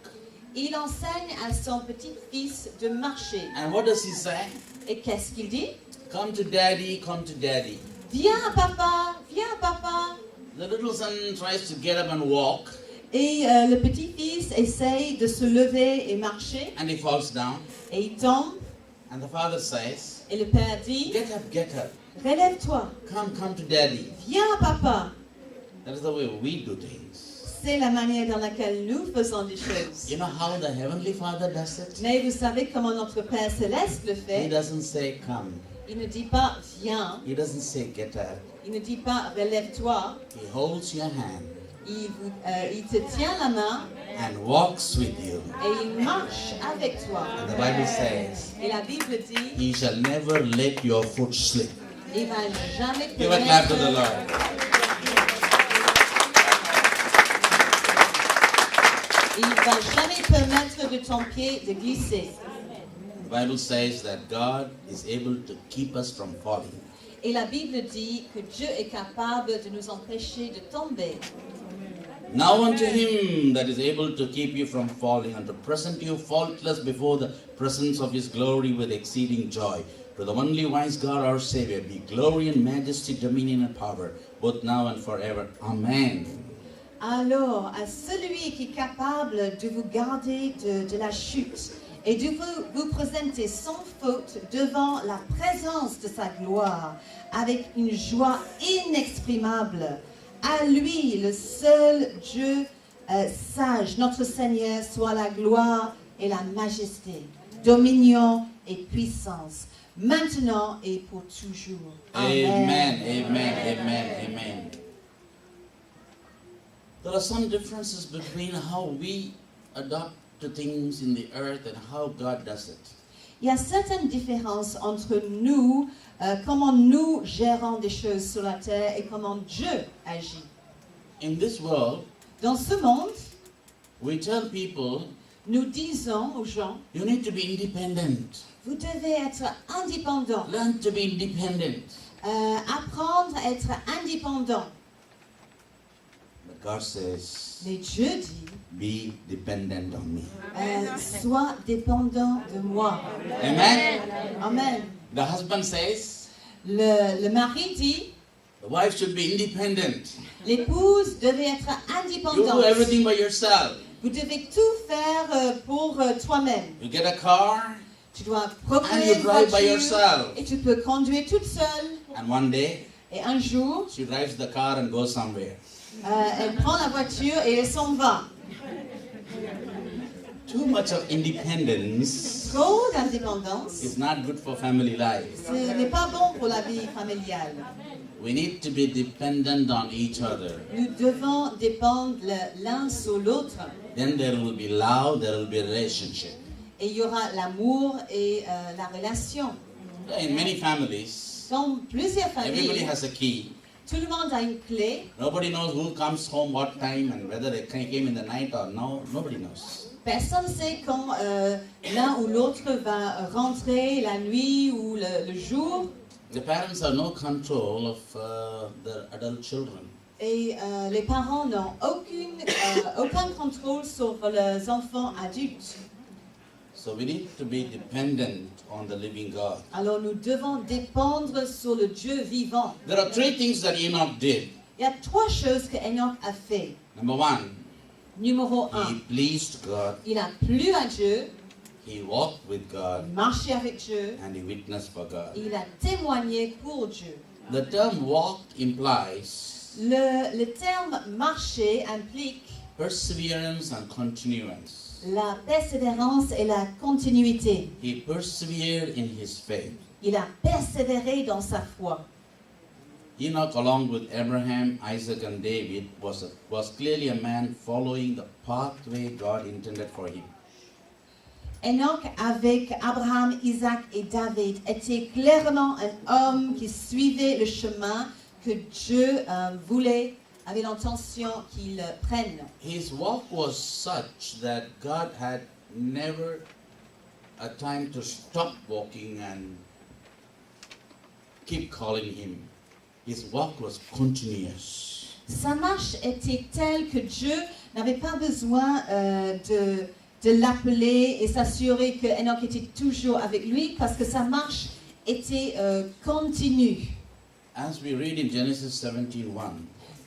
Il enseigne à son petit-fils de marcher. And what does he say? Et qu'est-ce qu'il dit? Come to daddy, come to daddy. Viens papa, viens papa. The little son tries to get up and walk, Et le petit-fils essaye de se lever et marcher. and he falls down. Et il tombe. And the father says, Et le père dit, get up, get up. relève-toi. Come to daddy. Viens papa. That is the way we do things. C'est la manière dans laquelle nous faisons les choses. You know how the heavenly father does it? Mais vous savez comment notre Père Céleste le He fait? doesn't say come. Il ne dit pas viens. He doesn't say get up. Il ne dit pas relève-toi. He holds your hand Il te tient la main and walks with you. et il marche avec toi. And the Bible says, Et la Bible dit, he shall never let your foot slip. il va jamais Give a clap to the permettre, Lord. il va jamais permettre de ton pied de glisser. The Bible says that God is able to keep us from falling. Et la Bible dit que Dieu est capable de nous empêcher de tomber. Now unto him that is able to keep you from falling and to present you faultless before the presence of his glory with exceeding joy. To the only wise God our Savior be glory and majesty, dominion and power, both now and forever. Amen. Alors, à celui qui est capable de vous garder de la chute et de vous présenter sans faute devant la présence de sa gloire avec une joie inexprimable, à lui, le seul Dieu sage, notre Seigneur, soit la gloire et la majesté, dominion et puissance, maintenant et pour toujours. Amen, amen, amen, amen. There are some differences between how we adopt to things in the earth and how God does it. Il y a certaines différences entre nous, comment nous gérons des choses sur la terre et comment Dieu agit. In this world, Dans ce monde, we tell people, nous disons aux gens, you need to be independent. vous devez être indépendant, Learn to be independent. apprendre à être indépendant. But God says, Mais Dieu dit, be dependent on me. sois dépendant de moi. Amen. Amen. The husband says, Le mari dit, the wife should be independent. l'épouse devait être You do indépendante. everything by yourself. Vous devez tout faire pour toi-même. You get a car, Tu dois and procurer you une drive by voiture yourself. et tu peux conduire toute seule. And one day, Et un jour, she drives the car and goes somewhere. elle prend la voiture et elle s'en va. Too much of independence Trop d'indépendance, is not good for family life. ce n'est pas bon pour la vie familiale. We need to be dependent on each other. Nous devons dépendre l'un sur l'autre. Then there will be love, there will be relationship. Et il y aura l'amour et la relation. In many families, Dans plusieurs everybody familles, has a key. tout le monde a une clé. Nobody knows who comes home, what time, and whether they came in the night or no. Nobody knows. Personne ne sait quand l'un ou l'autre va rentrer la nuit ou le jour. The parents have no control of their adult children. Et les parents n'ont aucun contrôle sur les enfants adultes. So we need to be dependent on the living God. Alors nous devons dépendre sur le Dieu vivant. There are three things that Enoch did. Il y a trois choses que Enoch a fait. Number one, Numéro he 1, pleased God, il a plu à Dieu, he walked with God, il marchait avec Dieu, and he witnessed for God. il a témoigné pour Dieu. The term walked implies Le terme marcher implique perseverance and continuance. la persévérance et la continuité. He persevered in his faith. Il a persévéré dans sa foi. Enoch, along with Abraham, Isaac, and David, was clearly a man following the pathway God intended for him. Enoch, avec Abraham, Isaac et David, était clairement un homme qui suivait le chemin que Dieu avait l'intention qu'il prenne. His walk was such that God had never a time to stop walking and keep calling him. His walk was continuous. Sa marche était telle que Dieu n'avait pas besoin de l'appeler et s'assurer que Enoch était toujours avec lui parce que sa marche était continue. As we read in Genesis 17:1,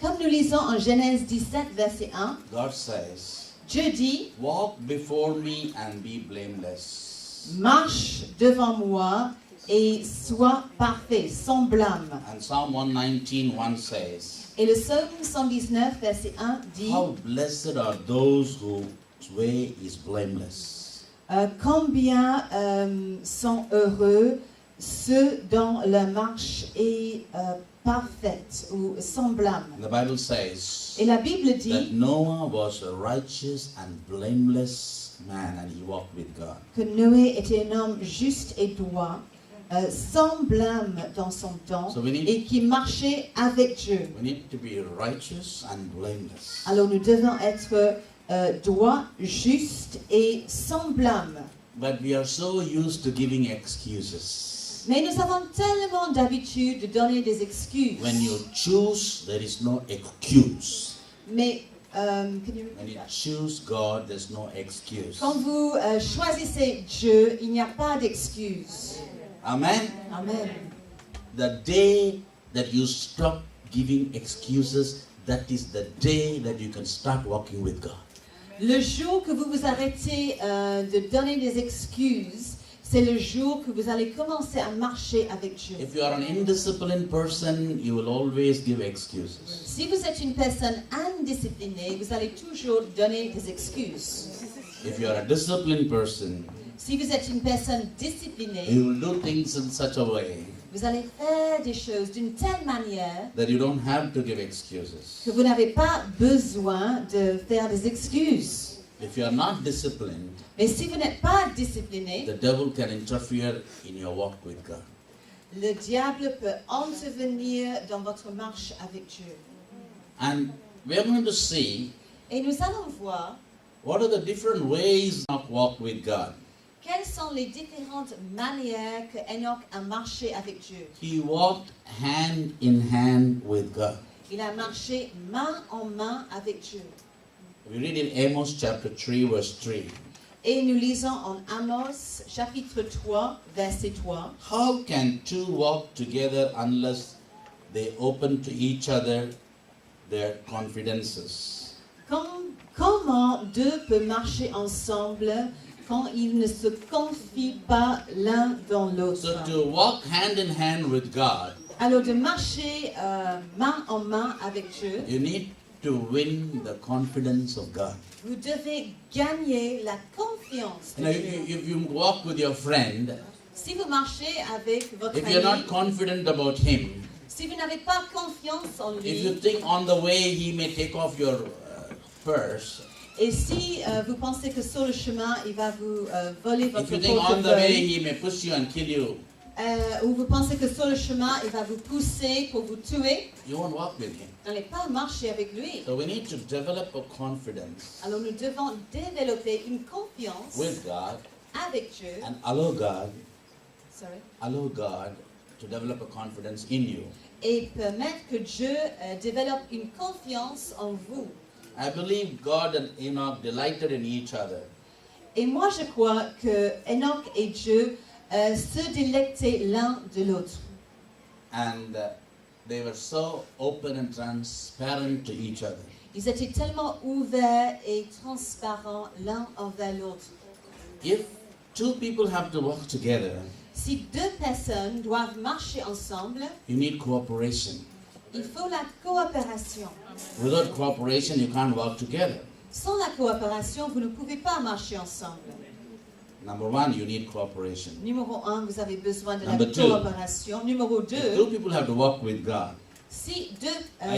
Comme nous lisons en Genèse 17, verset 1, God says, Dieu dit, walk before me and be blameless. marche devant moi et sois parfait, sans blâme. And Psalm 119:1 says, Et le psaume 119, verset 1 dit, how blessed are those whose way is blameless. combien sont heureux ceux dont la marche est parfaite ou sans blâme. The Bible says Et la Bible that dit Noah was a righteous and blameless man and he walked with God. que Noé était un homme juste et droit, sans blâme dans son temps, So we need- et qui marchait avec Dieu. We need to be righteous and blameless. Alors nous devons être droits, justes et sans blâme. But we are so used to giving excuses. Mais nous avons tellement d'habitude de donner des excuses. When you choose, there is no excuse. Mais can you When repeat you that? choose God, there's no excuse. Quand vous choisissez Dieu, il n'y a pas d'excuse. Amen. Amen. The day that you stop giving excuses, that is the day that you can start walking with God. Le jour que vous vous arrêtez de donner des excuses, c'est le jour que vous allez commencer à marcher avec Dieu. If you are an indisciplined person, you will always give excuses. Si vous êtes une personne indisciplinée, vous allez toujours donner des excuses. If you are a disciplined person, Si vous êtes une personne disciplinée, you will do things in such a way vous allez faire des choses d'une telle manière that you don't have to give excuses. que vous n'avez pas besoin de faire des excuses. If you are not disciplined, Mais si vous n'êtes pas discipliné, the devil can interfere in your walk with God. le diable peut intervenir dans votre marche avec Dieu. And we are going to see Et nous allons voir what are the different ways of walk with God. quelles sont les différentes manières que Enoch a marché avec Dieu. He walked hand in hand with God. Il a marché main en main avec Dieu. We read in Amos chapter 3, verse 3. Et nous lisons en Amos, chapitre 3, verset 3. How can two walk together unless they open to each other their confidences? Comment deux peuvent marcher ensemble quand ils ne se confient pas l'un dans l'autre? So to walk hand in hand with God, Alors de marcher main en main avec Dieu, you need to win the confidence of God. vous devez gagner la confiance You de know, Dieu. if you walk with your friend, Si vous marchez avec votre if you're ami, not confident about him, si vous n'avez pas confiance en if you lui, think on the way he may take off your purse, et si vous pensez que sur le chemin, il va vous voler if votre you think on the way portefeuille, he may push you and kill you, ou vous pensez que sur le chemin, il va vous pousser pour vous tuer, you won't walk with him. n'allez pas marcher avec lui. So we need to develop a confidence Alors nous devons développer une confiance with God avec Dieu. and allow God Sorry. to develop a confidence in you. Et permettre que Dieu développe une confiance en vous. I believe God and Enoch delighted in each other. Et moi je crois que Enoch et Dieu se délectaient l'un de l'autre. And they were so open and transparent to each other. Ils étaient tellement ouverts et transparents l'un envers l'autre. If two people have to work together, Si deux personnes doivent marcher ensemble, you need cooperation. il faut la coopération. Without cooperation, you can't work together. Sans la coopération, vous ne pouvez pas marcher ensemble. Number one, you need cooperation. Numéro 1, vous avez besoin de la Number two. coopération. Numéro If 2, two people have to work with God, si deux,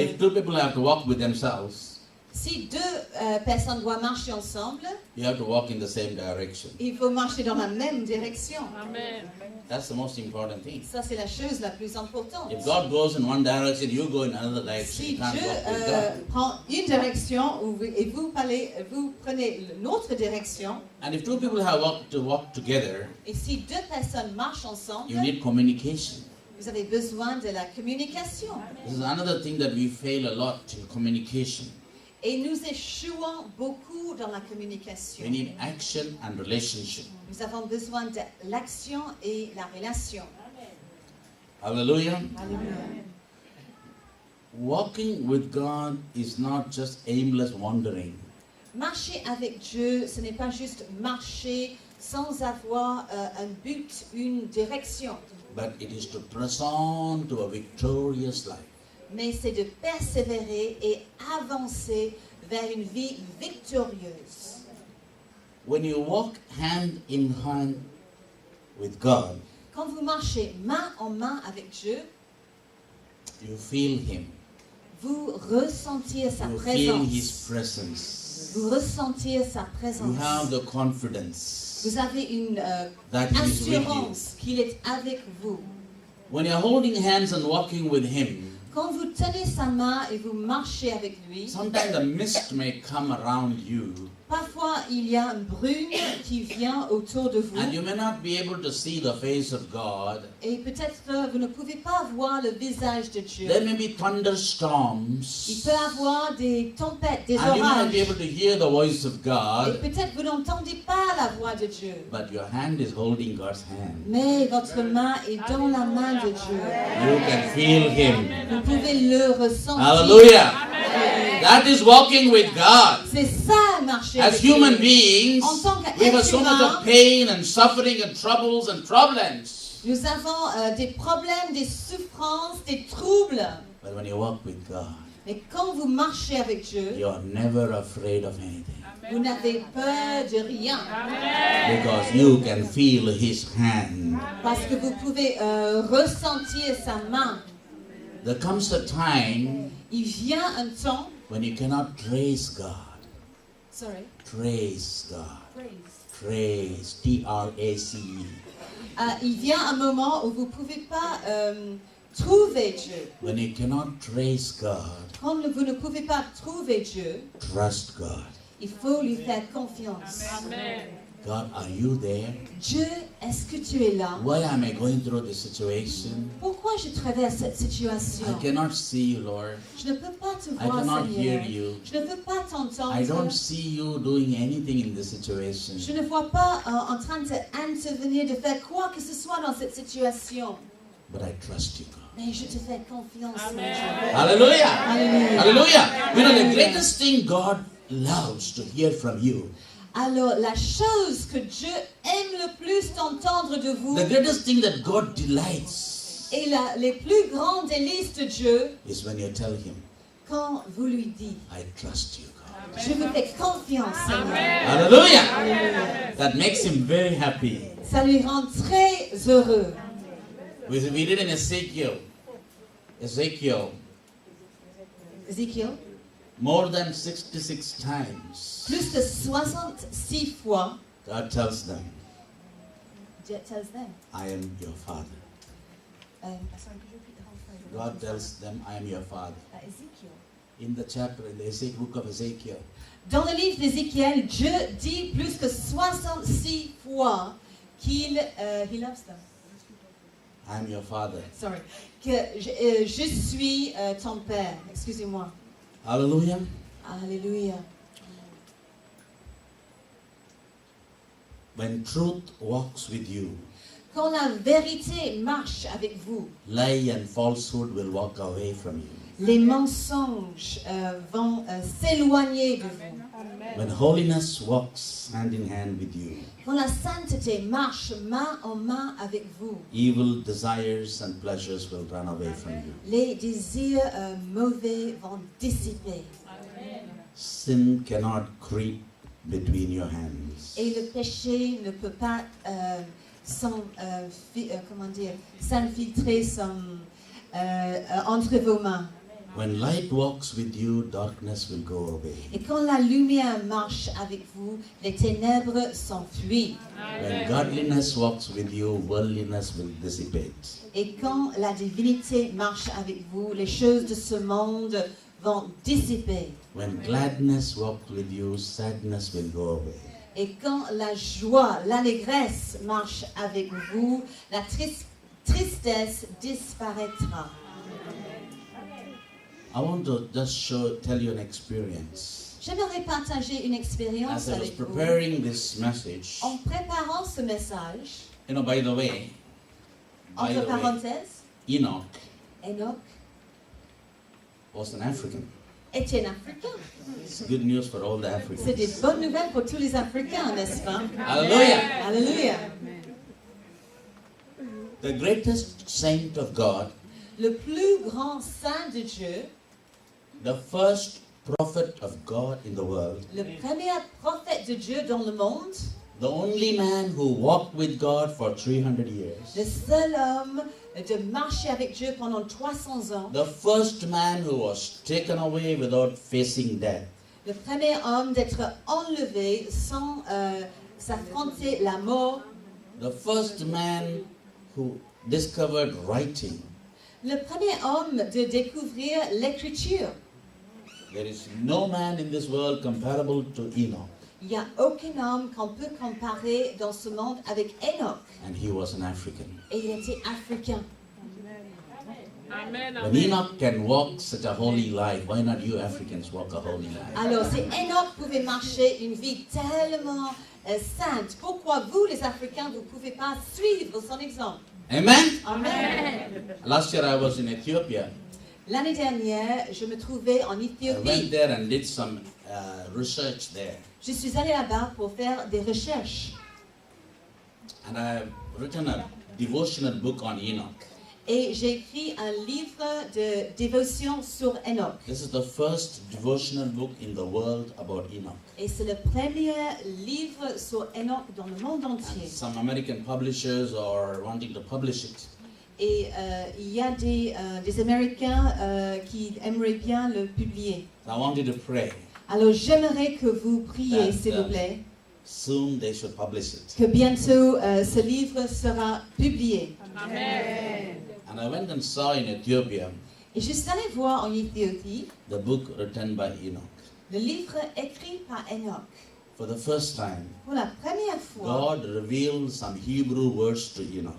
if two people have to work with themselves, si deux personnes doivent marcher ensemble, you have to walk in the same direction. il faut marcher dans la même direction. Amen. That's the most important thing. Ça, c'est la chose la plus importante. If God goes in one direction, you go in another direction. Si You can't Dieu walk with God. prend une direction et vous prenez une autre direction, And if two people have to walk together, et si deux personnes marchent ensemble, you need communication. vous avez besoin de la communication. This is another thing that we fail a lot in communication. Et nous échouons beaucoup dans la communication. We need action and relationship. Nous avons besoin de l'action et la relation. Hallelujah. Alléluia. Walking with God is not just aimless wandering. Marcher avec Dieu, ce n'est pas juste marcher sans avoir un but, une direction, But it is to press on to a victorious life. mais c'est de persévérer et avancer vers une vie victorieuse. When you walk hand in hand with God, Quand vous marchez main en main avec Dieu, you feel Him. vous ressentiez sa You feel His présence. presence. Vous ressentiez sa You présence. have the confidence Vous avez une that He is with you. assurance qu'il est avec vous. When you're holding hands and walking with Him, Quand vous tenez sa main et vous marchez avec lui, sometimes the mist may come around you, parfois il y a une brume qui vient autour de vous. and you may not be able to see the face of God. Et peut-être vous ne pouvez pas voir le visage de Dieu. There may be Il thunderstorms, peut y avoir des tempêtes, des and you may not be orages. able to hear the voice of Et God, peut-être vous n'entendez pas la voix de Dieu. but your hand is holding God's hand. Mais votre main est dans la main de Dieu. You can feel Him. Vous pouvez le ressentir. Hallelujah. That is walking with God. C'est ça, marcher As avec human Dieu. beings, En tant we have qu'être so much humain, of pain and suffering and troubles and problems. nous avons des problèmes, des souffrances, des troubles. But when you walk with God, Mais quand vous marchez avec Dieu, you are never afraid of anything. vous n'avez peur de rien. Because you can feel His hand. Parce que vous pouvez ressentir sa main. There comes a time Il vient un temps. when you cannot trace God. Sorry. Trace God. Trace. T-R-A-C-E. Il vient un moment où vous ne pouvez pas trouver Dieu. When you cannot trace God, Quand vous ne pouvez pas trouver Dieu, trust God. il faut lui faire confiance. Amen. God, are you there? Dieu, est-ce que tu es là? Why am I going through this situation? Pourquoi je traverse cette situation? I cannot see you, Lord. Je ne peux pas te I voir, cannot hear Seigneur. you. Je ne peux pas t'entendre. I don't see you doing anything in this situation. Je ne vois pas en train d'intervenir, de faire quoi que ce soit dans cette situation. But I trust you, God. Mais je te fais confiance, mon Amen. Dieu. Hallelujah. Alléluia. Hallelujah. You know, the greatest thing God loves to hear from you, Alors, la chose que Dieu aime le plus d'entendre de vous, the greatest thing that God delights et les plus grands délices de Dieu, is when you tell Him, quand vous lui dites, I trust you, God. je vous fais confiance, Seigneur. Hallelujah. Alléluia. That makes Him very happy. Ça lui rend très heureux. We read in Ezekiel, Ézéchiel, more than 66 times, plus de 66 fois, God tells them, Dieu tells them, I am your Father. God tells them, I am your Father. Ézéchiel. In the chapter, in the book of Ezekiel, Dans le livre d'Ézéchiel, Dieu dit plus que 66 fois qu'il he loves them. I am your Father. Sorry. Que je suis ton père. Excusez-moi. Hallelujah. Alléluia. When truth walks with you, Quand la vérité marche avec vous, lie and falsehood will walk away from you. les mensonges vont s'éloigner de vous. When holiness walks hand in hand with you, Quand la sainteté marche main en main avec vous, evil desires and pleasures will run away from you. les désirs mauvais vont dissiper. Sin cannot creep between your hands. Et le péché ne peut pas s'infiltrer entre vos mains. When light walks with you, darkness will go away. Et quand la lumière marche avec vous, les ténèbres s'enfuient. When godliness walks with you, worldliness will dissipate. Et quand la divinité marche avec vous, les choses de ce monde vont dissiper. When gladness walks with you, sadness will go away. Et quand la joie, l'allégresse marche avec vous, la tristesse disparaîtra. I want to just tell you an experience. J'aimerais partager une expérience As I was avec vous. preparing this message, En préparant ce message, you know, by the way, entre parenthèses, Enoch Enoch was an African. était un Africain. It's good news for all the C'est des Africans. bonnes nouvelles pour tous les Africains, n'est-ce pas? Hallelujah. Alléluia. The greatest saint of God, Le plus grand saint de Dieu, the first prophet of God in the world, le premier prophète de Dieu dans le monde, the only man who walked with God for 300 years, le seul homme de marcher avec Dieu pendant 300 ans, the first man who was taken away without facing death, le premier homme d'être enlevé sans s'affronter la mort, the first man who discovered writing. le premier homme de découvrir l'écriture. There is no man in this world comparable to Enoch, Il n'y a aucun homme qu'on peut comparer dans ce monde avec Enoch. and he was an African. Et il était africain. Amen. When Enoch can walk such a holy life, why not you Africans walk a holy life? Alors, si Enoch pouvait marcher une vie tellement sainte, pourquoi vous, les Africains, vous ne pouvez pas suivre son exemple? Amen? Amen. Last year I was in Ethiopia. L'année dernière, je me trouvais en I went Éthiopie. there and did some research there. Je suis allée là-bas pour faire des recherches. And I have written a devotional book on Enoch. Et j'ai écrit un livre de dévotion sur Enoch. This is the first devotional book in the world about Enoch. Et c'est le premier livre sur Enoch dans le monde And entier. some American publishers are wanting to publish it. Et il y a des Américains qui aimeraient bien le publier. So I want you to pray. Alors j'aimerais que vous priez, s'il vous plaît, Soon they should publish it. que bientôt ce livre sera publié. Amen. And I went and saw in Ethiopia Et je suis allée voir en Éthiopie the book written by Enoch. le livre écrit par Enoch. for the first time, pour la première fois, God revealed some Hebrew words to Enoch.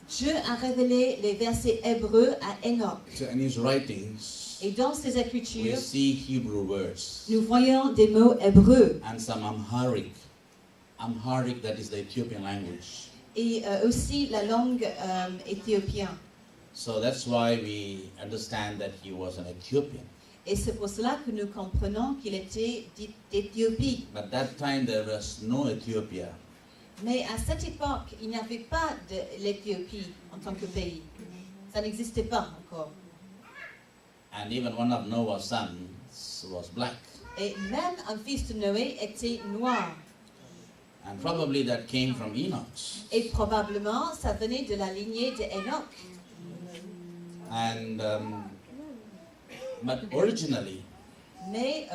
Dieu a révélé les versets hébreux à Enoch. So in his writings, Et dans ses we écritures, see Hebrew words nous voyons des mots hébreux and some Amharic. Amharic, that is the Ethiopian language. et aussi la langue éthiopienne. So that's why we understand that he was an Ethiopian. Et c'est pour cela que nous comprenons qu'il était d'Éthiopie. But that time there was no Ethiopia. Mais à cette époque, il n'y avait pas de l'Éthiopie en tant que pays. Ça n'existait pas encore. And even one of Noah's sons was black. Et même un fils de Noé était noir. And probably that came from Enoch. Et probablement, ça venait de la lignée d'Enoch. And but originally Mais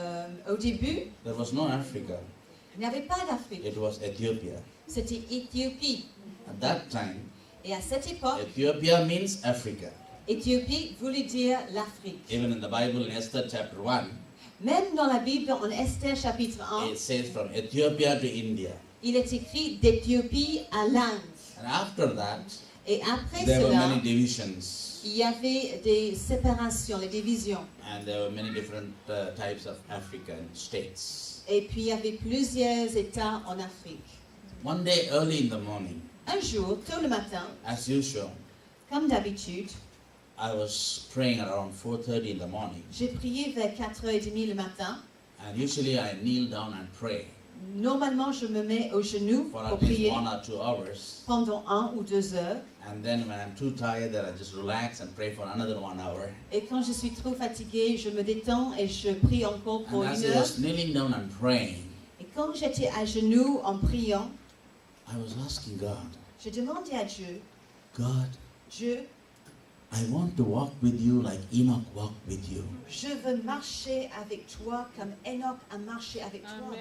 au début, there was no Africa. il n'y avait pas d'Afrique. It was Ethiopia. C'était Éthiopie. At that time, Et à cette époque, Ethiopia means Africa. Éthiopie voulait dire l'Afrique. Even in the Bible, in Esther chapter 1, Même dans la Bible, en Esther chapitre 1, it says from Ethiopia to India. il est écrit d'Éthiopie à l'Inde. And after that, Et après there were cela, many divisions. il y avait des séparations, des divisions. And there were many different types of African states. Et puis il y avait plusieurs États en Afrique. One day early in the morning, Un jour, tôt le matin, as usual, comme d'habitude, I was praying around 4:30 in the morning. j'ai prié vers 4h30 le matin. And usually I kneel down and pray Normalement, je me mets aux genoux for pour at least prier 1 or 2 hours. pendant 1 ou 2 heures. And then when I'm too tired, then I just relax and pray for another 1 hour. Et quand je suis trop fatiguée, je me détends et je prie encore pour And as 1 I heure. was kneeling down and praying, Et quand j'étais à genoux en priant, I was asking God, je demandais à Dieu, God, Dieu, I want to walk with you like Enoch walked with you. je veux marcher avec toi comme Enoch a marché avec toi.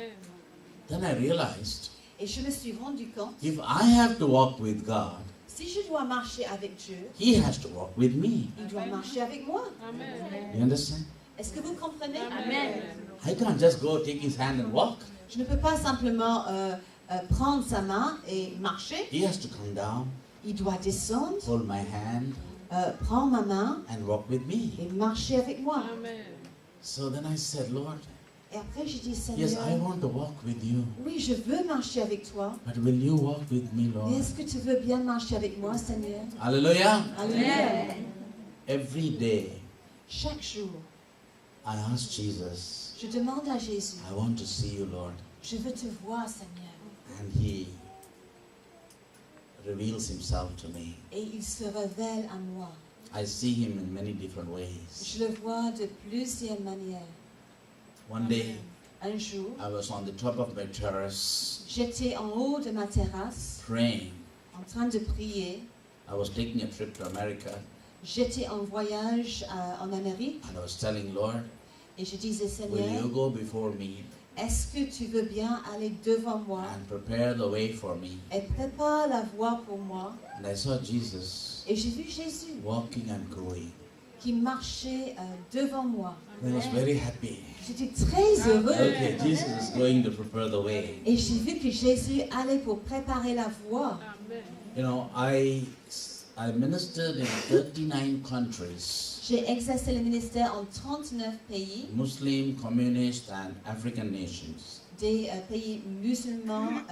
Then I realized, Et je me suis rendu compte, if I have to walk with God, si je dois marcher avec Dieu, He has to walk with me. il doit marcher avec moi. You understand? Est-ce que vous comprenez? I can't just go take His hand and walk. Je ne peux pas simplement prendre sa main et marcher. He has to come down, Il doit descendre, hold my hand, prendre ma main and walk with me. et marcher avec moi. So then I said, Lord, Et après, j'ai dit, yes, I Seigneur, want to walk with you. oui, je veux marcher avec toi. But will you walk with me, Mais Lord? est-ce que tu veux bien marcher avec moi, Seigneur? Hallelujah. Alléluia. Every day Chaque jour, I ask Jesus, je demande à Jésus, I want to see you, Lord. je veux te voir, Seigneur. And He reveals Himself to me. Et il se révèle à moi. I see Him in many different ways. Je le vois de plusieurs manières. One day Un jour, I was on the top of my terrace j'étais en haut de ma terrasse, praying. en train de prier. I was taking a trip to America J'étais en voyage en Amérique and I was telling Lord, et je disais, will you Seigneur, go before me est-ce que tu veux bien aller devant moi and prepare the way for me? et prépare la voie pour moi? And I saw Jesus Et j'ai vu Jésus walking and going. qui marchait devant moi. I was very happy. J'étais très heureux. Okay, Jesus is going to prepare the way. Et j'ai vu que Jésus allait pour préparer la voie. You know, I ministered in 39 countries, J'ai exercé le ministère en 39 pays, Muslim, communist, and African nations. des pays musulmans,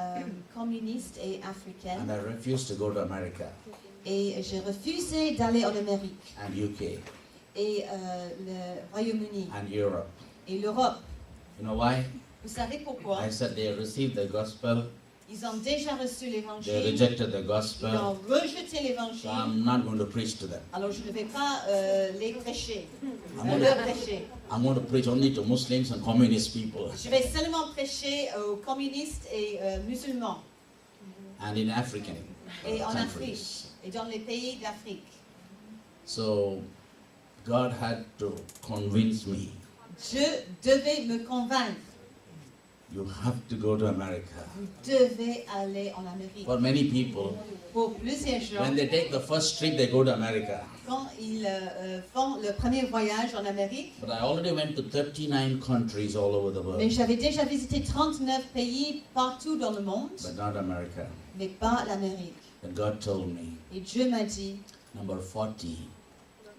communistes et africains. And I refused to go to America Et j'ai refusé d'aller en Amérique and UK et le Royaume-Uni and Europe. et l'Europe. You know why? Vous savez pourquoi? I said they received the gospel, Ils ont déjà reçu they l'évangile, rejected the ils gospel, ont rejeté so l'évangile. I'm not going to preach to them. Alors je ne vais pas les prêcher, I'm leur going prêcher. to preach only to Muslims and communist people Je vais seulement prêcher aux communistes et musulmans and in African et en Afrique countries. et dans les pays d'Afrique. So God had to convince me. Dieu devait me convaincre. You have to go to America. Vous devez aller en Amérique. For many people, Pour plusieurs gens, when they take the first trip, they go to America. quand ils font le premier voyage en Amérique, But I already went to 39 countries all over the mais world, j'avais déjà visité 39 pays partout dans le monde, but not America. mais pas l'Amérique. And God told me, Et Dieu m'a dit, number 40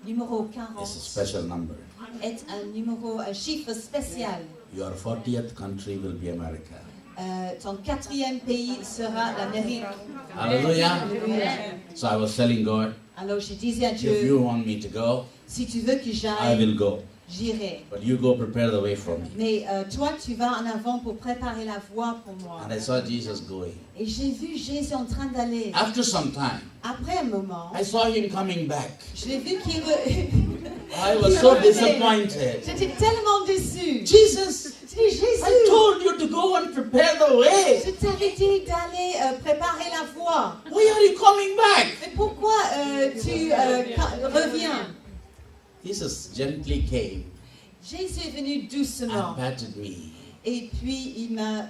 numéro is a 40 special number. est un chiffre spécial. Your 40th country will be America. Ton 4e pays sera l'Amérique. Hallelujah. Alléluia. So I was telling God, Alors je disais à if you Dieu, want me to go, si tu veux que I j'aille, will go. j'irai. But you go prepare the way for me. Mais toi, tu vas en avant pour préparer la voie pour moi. And I saw Jesus going. Et j'ai vu Jésus en train d'aller. After some time, Après un moment, I saw him coming back. je l'ai vu qu'il I was so disappointed. J'étais tellement déçue. Jesus, Je dis, I Jésus, told you to go and prepare the way. je t'avais dit d'aller préparer la voie. Why are you coming back? Mais pourquoi tu reviens? Jesus gently came Jésus est venu and doucement. patted me. Et puis il m'a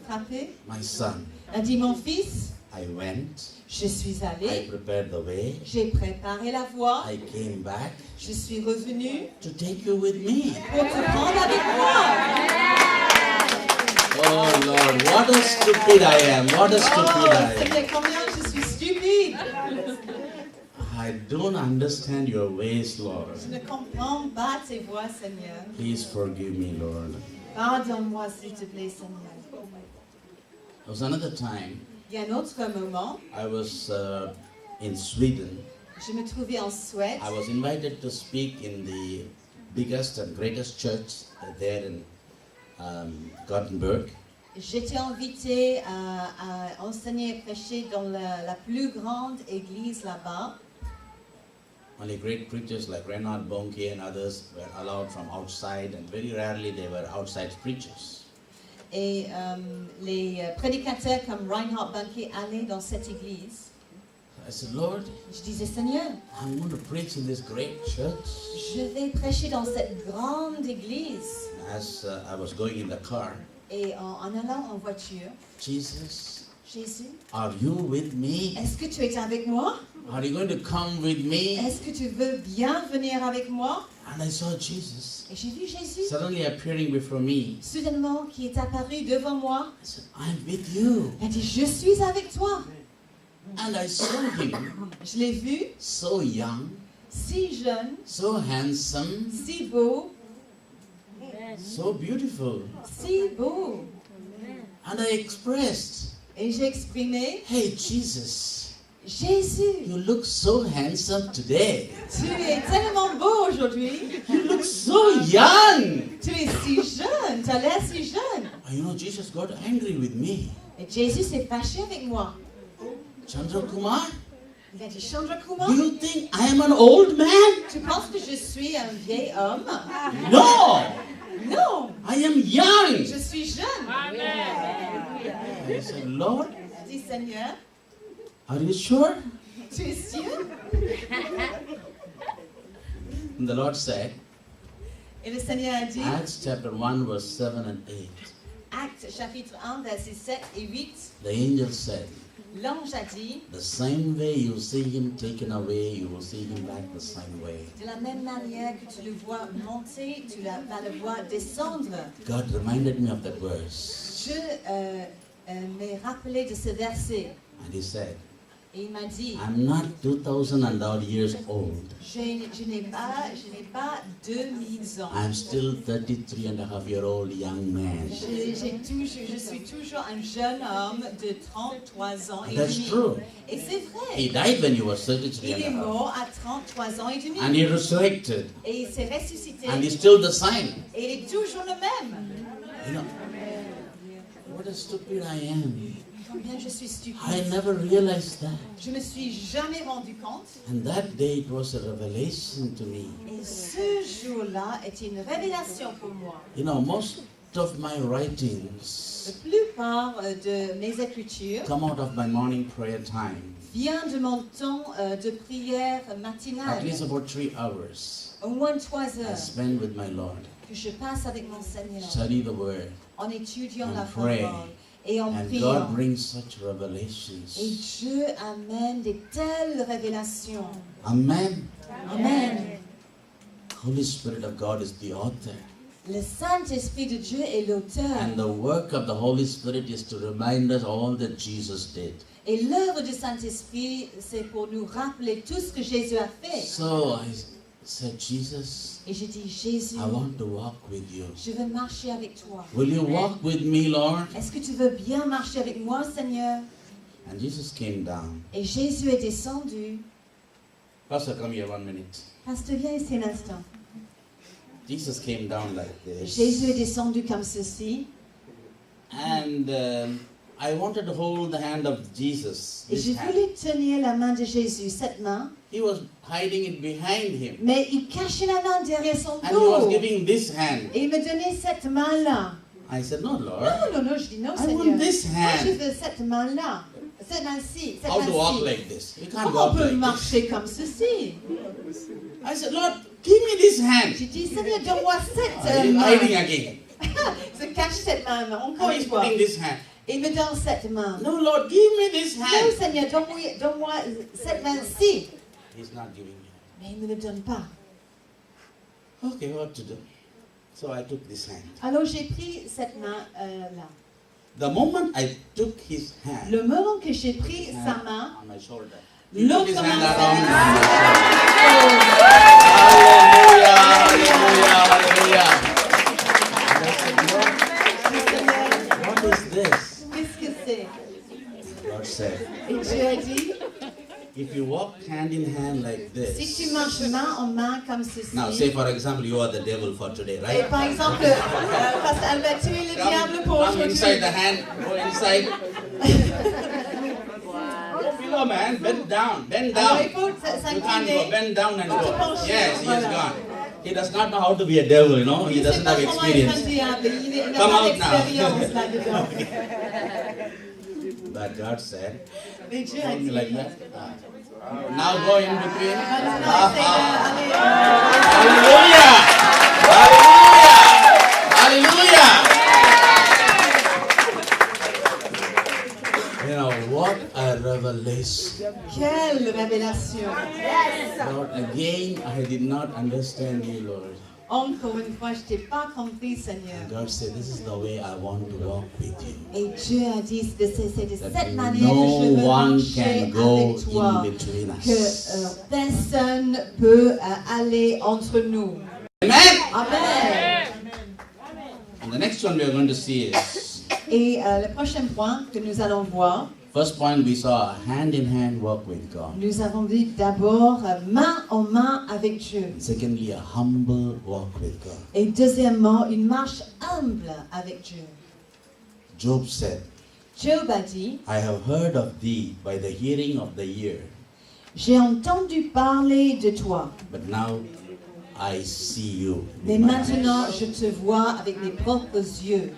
frappé. My son, Il a dit, mon fils, I went. je suis I allé. prepared the way. J'ai préparé la voie. I came back Je suis revenu to take you with me. pour te prendre avec moi. Oh Lord, what a stupid I am. What a stupid Oh, I am. Seigneur, combien je suis stupide. I don't understand your ways, Lord. Je ne comprends pas tes voies, Seigneur. Please forgive me, Lord. Pardonne-moi, s'il te plaît, Seigneur. There was another time Il y a un autre moment, I was in Sweden. je me trouvais en Suède. I was invited to speak in the biggest and greatest church there in Gothenburg. J'étais invitée à enseigner et prêcher dans la plus grande église là-bas. Only great preachers like Reinhard Bonnke and others were allowed from outside, and very rarely they were outside preachers. Et les prédicateurs comme Reinhard Bonnke allaient dans cette église. I said, Lord, Je disais, Seigneur, I'm going to preach in this great church. je vais prêcher dans cette grande église. As I was going in the car, Et en allant en voiture, Jesus, Jésus, are you with me? est-ce que tu es avec moi? Are you going to come with me? Est-ce que tu veux bien venir avec moi? And I saw Jesus Et j'ai vu Jésus suddenly appearing before me. soudainement qui est apparu devant moi. I said, I'm with you. Il a dit, je suis avec toi. And I saw him Je l'ai vu, so young, si jeune, so handsome, si beau, so beautiful. si beau. And I expressed, Et j'ai exprimé, hey Jesus, Jésus, you look so handsome today. tu es tellement beau aujourd'hui. You look so young. Tu es si jeune, tu as l'air si jeune. You know, Jesus got angry with me. Et Jésus s'est fâché avec moi. Chandra Kumar, Il a dit, Chandra Kumar, do you think I am an old man? tu penses que je suis un vieil homme? No, Non, I am young. je suis jeune. I said, Lord, Il a dit, Seigneur, are you sure? tu es sûr? And the Lord said, Et le Seigneur a dit, Acts chapter 1, verse 7 and 8. Actes chapitre 1, versets 7 et 8, The angel said, l'ange a dit, the same way you see him taken away, you will see him back the same way. de la même manière que tu le vois monter, tu vas le voir descendre. God reminded me of that verse. Je m'ai rappelé de ce verset And he said, et il m'a dit, I'm not 2,000 and odd years old. je n'ai pas 2000 ans. I'm still 33-and-a-half-year-old young man. Je suis toujours un jeune homme de 33 ans et That's demi. true. Et c'est vrai. He died when he was 33 Il and est a half. mort à 33 ans et demi. And he resurrected. Et il s'est ressuscité. And he's still the same. Et il est toujours le même. You know, what a stupid I am. Combien je suis stupide. I never realized that. Je me suis jamais rendu compte. And that day it was a revelation to me. Et ce jour-là était une révélation pour moi. You know, most of my La writings plupart de mes écritures come out of my morning prayer time. viennent de mon temps de prière At matinale. least about 3 hours Au moins 3 I heures spend with my Lord. que je passe avec mon Seigneur. Study the Word. en étudiant And la pray. parole et en And priant. God brings such Et revelations. Dieu amène de telles révélations. Amen. Amen. Holy Spirit of God is the author. Le Saint-Esprit de Dieu est l'auteur. And the work of the Holy Spirit is to remind us all that Jesus did. Et l'œuvre du Saint-Esprit, c'est pour nous rappeler tout ce que Jésus a fait. So I said, Jesus, Et j'ai dit, Jésus, I want to walk with you. je veux marcher avec toi. Will you walk with me, Lord? Est-ce que tu veux bien marcher avec moi, Seigneur? And Jesus came down. Et Jésus est descendu. Pastor, come here 1 minute. Pasteur, viens ici un instant. Jesus came down like this. Jésus est descendu comme ceci. And I wanted to hold the hand of Jesus. Et This je hand. voulais tenir la main de Jésus, cette main. He was hiding it behind him. Mais il cachait la main derrière son And he was dos. giving this hand. Et il me donnait cette main-là. I said, no, Lord. Non, non, non, je dis non, I Seigneur. want this Moi, je hand. veux cette main-là. Cette main-ci. Cette How to walk main-ci. like this? You can't Comment on walk peut like this. marcher comme ceci? I said, Lord, give me this hand. J'ai dit, Seigneur, donne-moi cette He's main. hiding again. Se cache cette main, encore And une he's fois. putting this hand. Et il me donne cette main. No, Lord, give me this Non, hand. Seigneur, donne-moi cette main-ci. He's not giving me. Mais il ne me le donne pas. Okay, what to do? So I took this hand. Alors j'ai pris cette main-là. The moment I took his hand, Le moment que j'ai pris sa main, on my shoulder, he put l'autre his main hand s'est around mise. Hallelujah, hallelujah, hallelujah. And I said, Lord, what is this? Qu'est-ce que c'est? God said, Et Dieu a dit, if you walk hand in hand like si tu this. marches main en main comme ceci, Now, say for example, you are the devil for today, et right? par exemple, parce qu'elle va tuer le diable pour Come inside the aujourd'hui. hand, go inside. Go below, man. Bend down, bend Alors down. il faut You can't go. s'incliner. Bend down and Faut te go. pencher, Yes, he is voilà. gone. He does not know how to be a devil, you know. He Il ne sait doesn't pas have comment être un experience. diable. Il n'a Come pas out now. d'expérience là-dedans. But God said, Mais Dieu a hold me dit, like that. Now go in between. maintenant, essaye d'aller. Hallelujah! Hallelujah! Hallelujah! You know, what a revelation. Quelle révélation! Lord, again, I did not understand you, Lord. Encore une fois, je t'ai pas compris, Seigneur. And God said, this is the way I want to walk with you. Et Dieu a dit que c'est de That cette manière que no je veux one marcher can go avec toi, in between que us. personne peut aller entre nous. Amen! Amen. And the next one we are going to see is, Et le prochain point que nous allons voir, first point we saw, a hand-in-hand walk with God. nous avons vu d'abord main en main avec Dieu. And secondly, a humble walk with God. Et deuxièmement, une marche humble avec Dieu. Job said, Job a dit, I have heard of thee by the hearing of the ear, j'ai entendu parler de toi, but now I see you. mais with my maintenant eyes." je te vois avec mes propres yeux.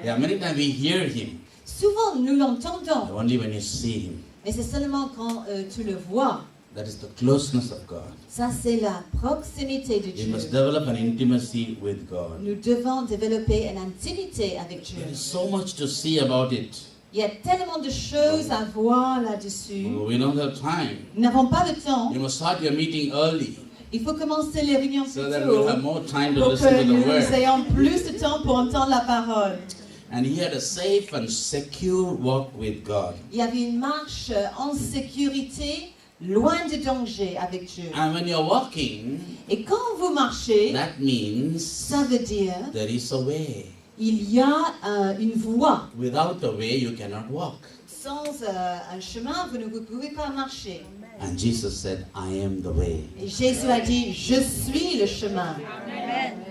Yeah, many times we hear him, Souvent nous l'entendons, only when you see him. mais c'est seulement quand tu le vois. That is the closeness of God. Ça, c'est la proximité de We Dieu. must develop an intimacy with God. Nous devons développer une intimité avec Dieu. There is so much to see about it. Il y a tellement de choses à voir là-dessus. We don't have time. Nous n'avons pas le temps. You must start your meeting early Il faut commencer les réunions plus so that we'll tôt have more time to pour listen que to the nous word. ayons plus de temps pour entendre la parole. And he had a safe and secure walk with God. Il y avait une marche en sécurité, loin de danger avec Dieu. And when you're walking, Et quand vous marchez, that means ça veut dire there is a way. il y a une voie. Without a way, you cannot walk. Sans un chemin, vous ne pouvez pas marcher. And Jesus said, I am the way. Et Jésus a dit, je suis le chemin.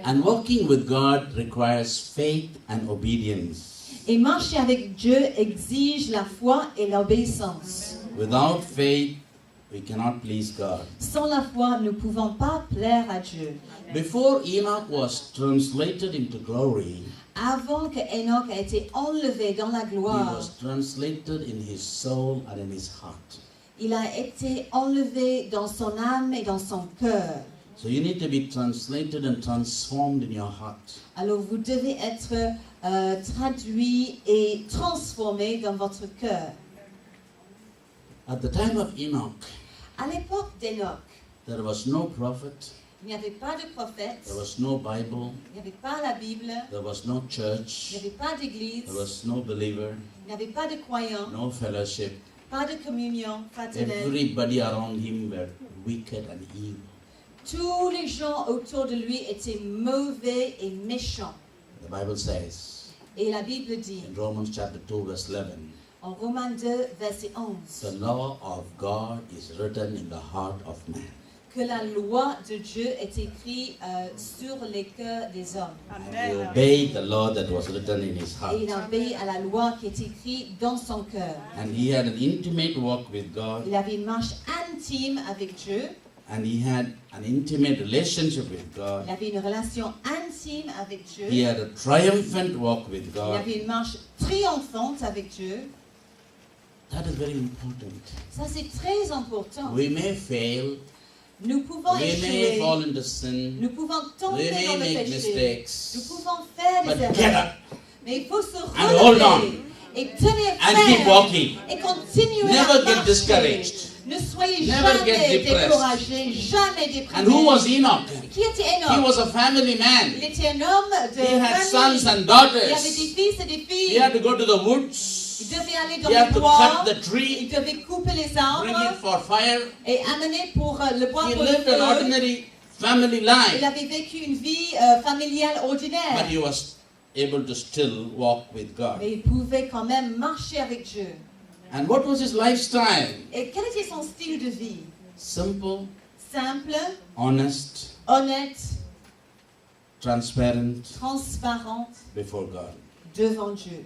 And walking with God requires faith and obedience. Et marcher avec Dieu exige la foi et l'obéissance. Without faith, we cannot please God. Sans la foi, nous ne pouvons pas plaire à Dieu. Before Enoch was translated into glory, Avant que Enoch ait été enlevé dans la he gloire, was translated in his soul and in his heart. il a été enlevé dans son âme et dans son cœur. So you need to be translated and transformed in your heart. Alors vous devez être traduit et transformé dans votre cœur. At the time of Enoch, À l'époque d'Enoch, there was no prophet, il n'y avait pas de prophète, there was no Bible, il n'y avait pas la Bible, there was no il church, n'y avait pas d'église, there was no believer, il n'y avait pas de croyants, no fellowship. pas de communion fraternelle. Everybody around him were wicked and evil. Tous les gens autour de lui étaient mauvais et méchants. The Bible says Et la Bible dit, in Romans chapter 2 verse 11, en Romains 2, verset 11, the law of God is written in the heart of man. que la loi de Dieu est écrite sur les cœurs des hommes. And he obeyed the law that was written in his heart. Et il obéit à la loi qui est écrite dans son cœur. And he had an intimate walk with God, Il avait une marche intime avec Dieu. and he had an intimate relationship with Il God. avait une relation intime avec Dieu. He had a triumphant walk with Il God. avait une marche triomphante avec Dieu. That is very important. Ça, c'est très important. We may fail, Nous pouvons we may échouer. fall into sin, Nous pouvons we tomber may dans le make péché. mistakes, Nous pouvons faire des but get erreurs. up Mais il faut se and hold on relever et tenir and keep ferme walking. et continuer Never à get marcher. discouraged. Ne soyez Never get jamais depressed. découragés, jamais déprimés. And who was Enoch? Qui était He Enoch? was a family Il man. était un homme de He had famille. sons and Il avait des daughters. fils et des He filles. had to go to the woods. Il devait aller dans He les had to bois. cut the Il tree, devait couper les bring it arbres for fire. et amener pour le bois He pour le lived an feu. ordinary family Il life, avait vécu une vie familiale ordinaire. but he was able to still walk with God. Mais il pouvait quand même marcher avec Dieu. And what was his lifestyle? Et quel était son style de vie? Simple, Simple, honest, honnête, transparent transparente before God. devant Dieu.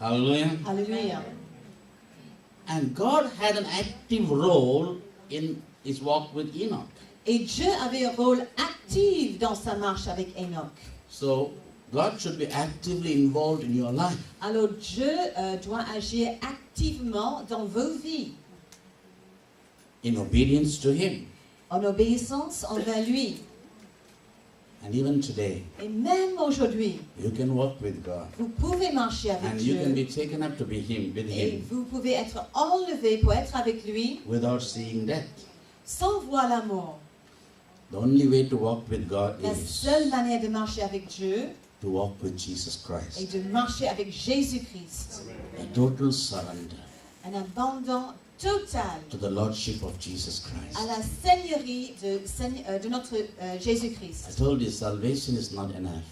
Hallelujah. Alléluia. And God had an active role in his walk with Enoch. Et Dieu avait un rôle actif dans sa marche avec Enoch. So God should be actively involved in your life. Alors Dieu doit agir activement dans vos vies, In obedience to him. en obéissance envers lui. And even today, Et même aujourd'hui, you can walk with God. vous pouvez marcher avec And you can Dieu. be taken up to be him, with Et him, vous pouvez être enlevé pour être avec lui without seeing death. sans voir la mort. The only way to walk with God La is seule manière de marcher avec Dieu to walk with Jesus est Christ. de marcher avec Jésus-Christ. A total surrender Un abandon total to the Lordship of Jesus à Christ. la seigneurie de notre I Jésus-Christ. told you salvation is not enough.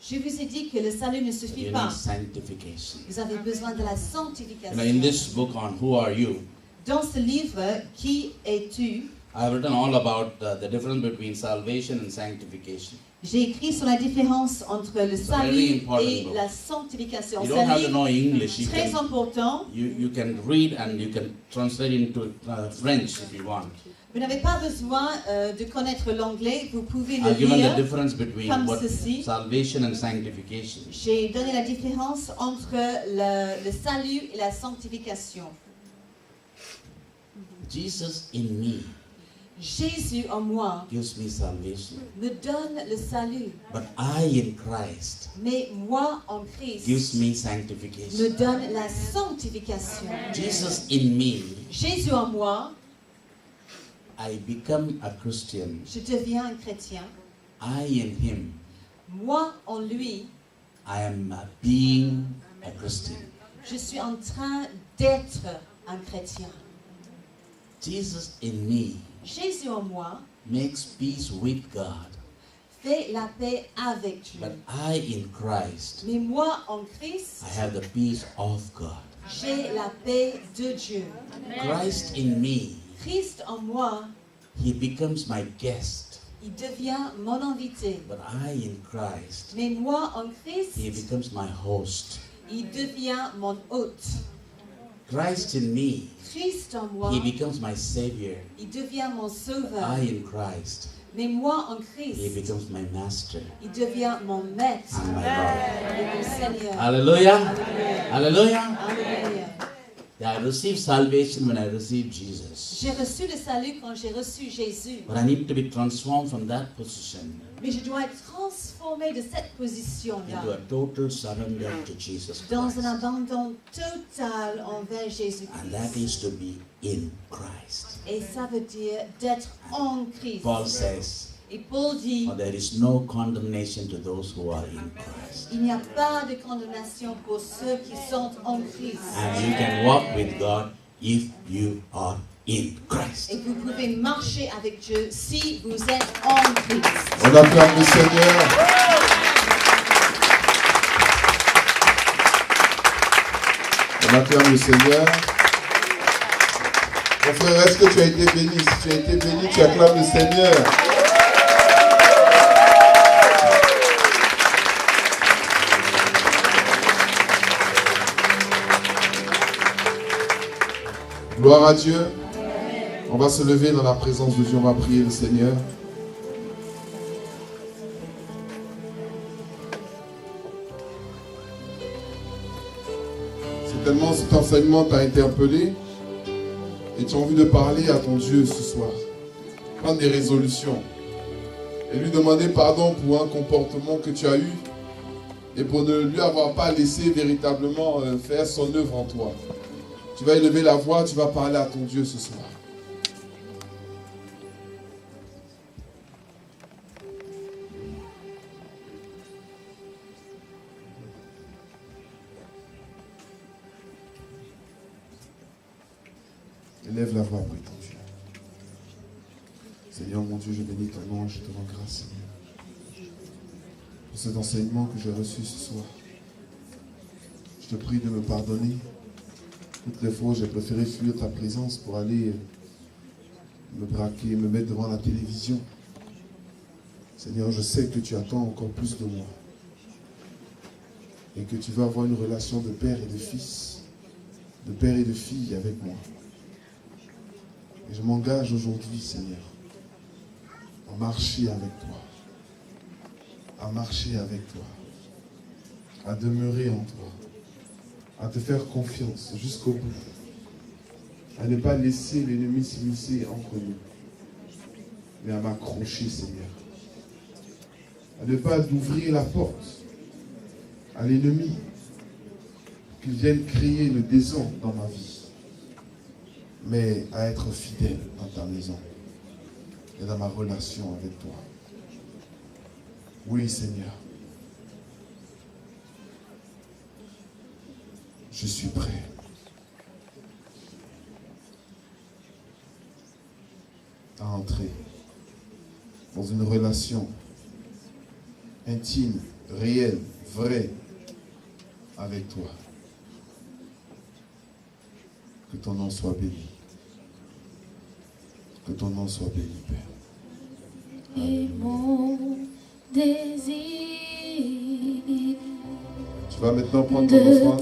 Je vous ai dit que le salut ne You suffit need pas. sanctification. Vous avez besoin de la In sanctification. this book on Who Are You, Dans ce livre, Qui es-tu? I have written all about the difference between salvation and sanctification. J'ai écrit sur la différence entre le It's a very salut important et book. la sanctification. You C'est don't un have to livre know English. très important. You can read and you can translate into French if you want. Vous n'avez pas besoin de connaître l'anglais. Vous pouvez le I've given the lire. difference between comme what ceci. salvation and sanctification. J'ai donné la différence entre le salut et la sanctification. Jesus in me Jésus en moi gives me salvation, me donne le salut. but I in Christ Mais moi en Christ gives me me sanctification. donne la sanctification. Jesus in me, Jésus en moi, I become a Christian. je deviens un chrétien. I in him, Moi en lui, I am being a Christian. je suis en train d'être un chrétien. Jesus in me Jésus en moi makes peace with God, fait la paix avec Dieu. but I in Christ, Mais moi en Christ, I have the peace of God. j'ai la paix de Dieu. Christ in me, Christ en moi, he becomes my guest, il devient mon invité. but I in Christ, Mais moi en Christ, he becomes my host. il devient mon hôte. Christ in me, Christ en moi, he becomes my Savior. il devient mon sauveur. I in Christ, Mais moi en he Christ, becomes my master il devient mon maître and my Lord. et mon Seigneur. Hallelujah. Alléluia. Hallelujah. Alléluia. I received salvation when I received Jesus. J'ai reçu le salut quand j'ai reçu Jésus. But I need to be transformed from that position Mais je dois être transformé de cette position-là into a total surrender to Jesus dans Christ. un abandon total envers And that Jésus-Christ. is to be in Christ. Et ça veut dire d'être en Christ. Paul says, Et Paul dit, "For there is no condemnation to those who are in Christ." il n'y a pas de condamnation pour ceux qui sont en Christ. And you can walk with God if you are in Christ. Et vous pouvez marcher avec Dieu si vous êtes en Christ. On acclame le Seigneur. On acclame le Seigneur. Mon frère, est-ce que tu as été béni? Si tu as été béni, tu acclames le Seigneur. Gloire à Dieu. On va se lever dans la présence de Dieu. On va prier le Seigneur. Certainement, cet enseignement t'a interpellé et tu as envie de parler à ton Dieu ce soir. Prendre des résolutions et lui demander pardon pour un comportement que tu as eu et pour ne lui avoir pas laissé véritablement faire son œuvre en toi. Tu vas élever la voix, tu vas parler à ton Dieu ce soir. Élève la voix après ton Dieu. Seigneur mon Dieu, je bénis ton nom et je te rends grâce, Seigneur, pour cet enseignement que j'ai reçu ce soir. Je te prie de me pardonner. Toutes les fois où j'ai préféré fuir ta présence pour aller me braquer, me mettre devant la télévision. Seigneur, je sais que tu attends encore plus de moi. Et que tu vas avoir une relation de père et de fils, de père et de fille avec moi. Et je m'engage aujourd'hui, Seigneur, à marcher avec toi. À marcher avec toi. À demeurer en toi. À te faire confiance jusqu'au bout, à ne pas laisser l'ennemi s'immiscer entre nous, mais à m'accrocher, Seigneur, à ne pas ouvrir la porte à l'ennemi pour qu'il vienne créer le désordre dans ma vie, mais à être fidèle dans ta maison et dans ma relation avec toi. Oui, Seigneur. Je suis prêt. À entrer dans une relation intime, réelle, vraie avec toi. Que ton nom soit béni. Que ton nom soit béni, Père. Et mon désir Tu vas maintenant prendre ton de offrande.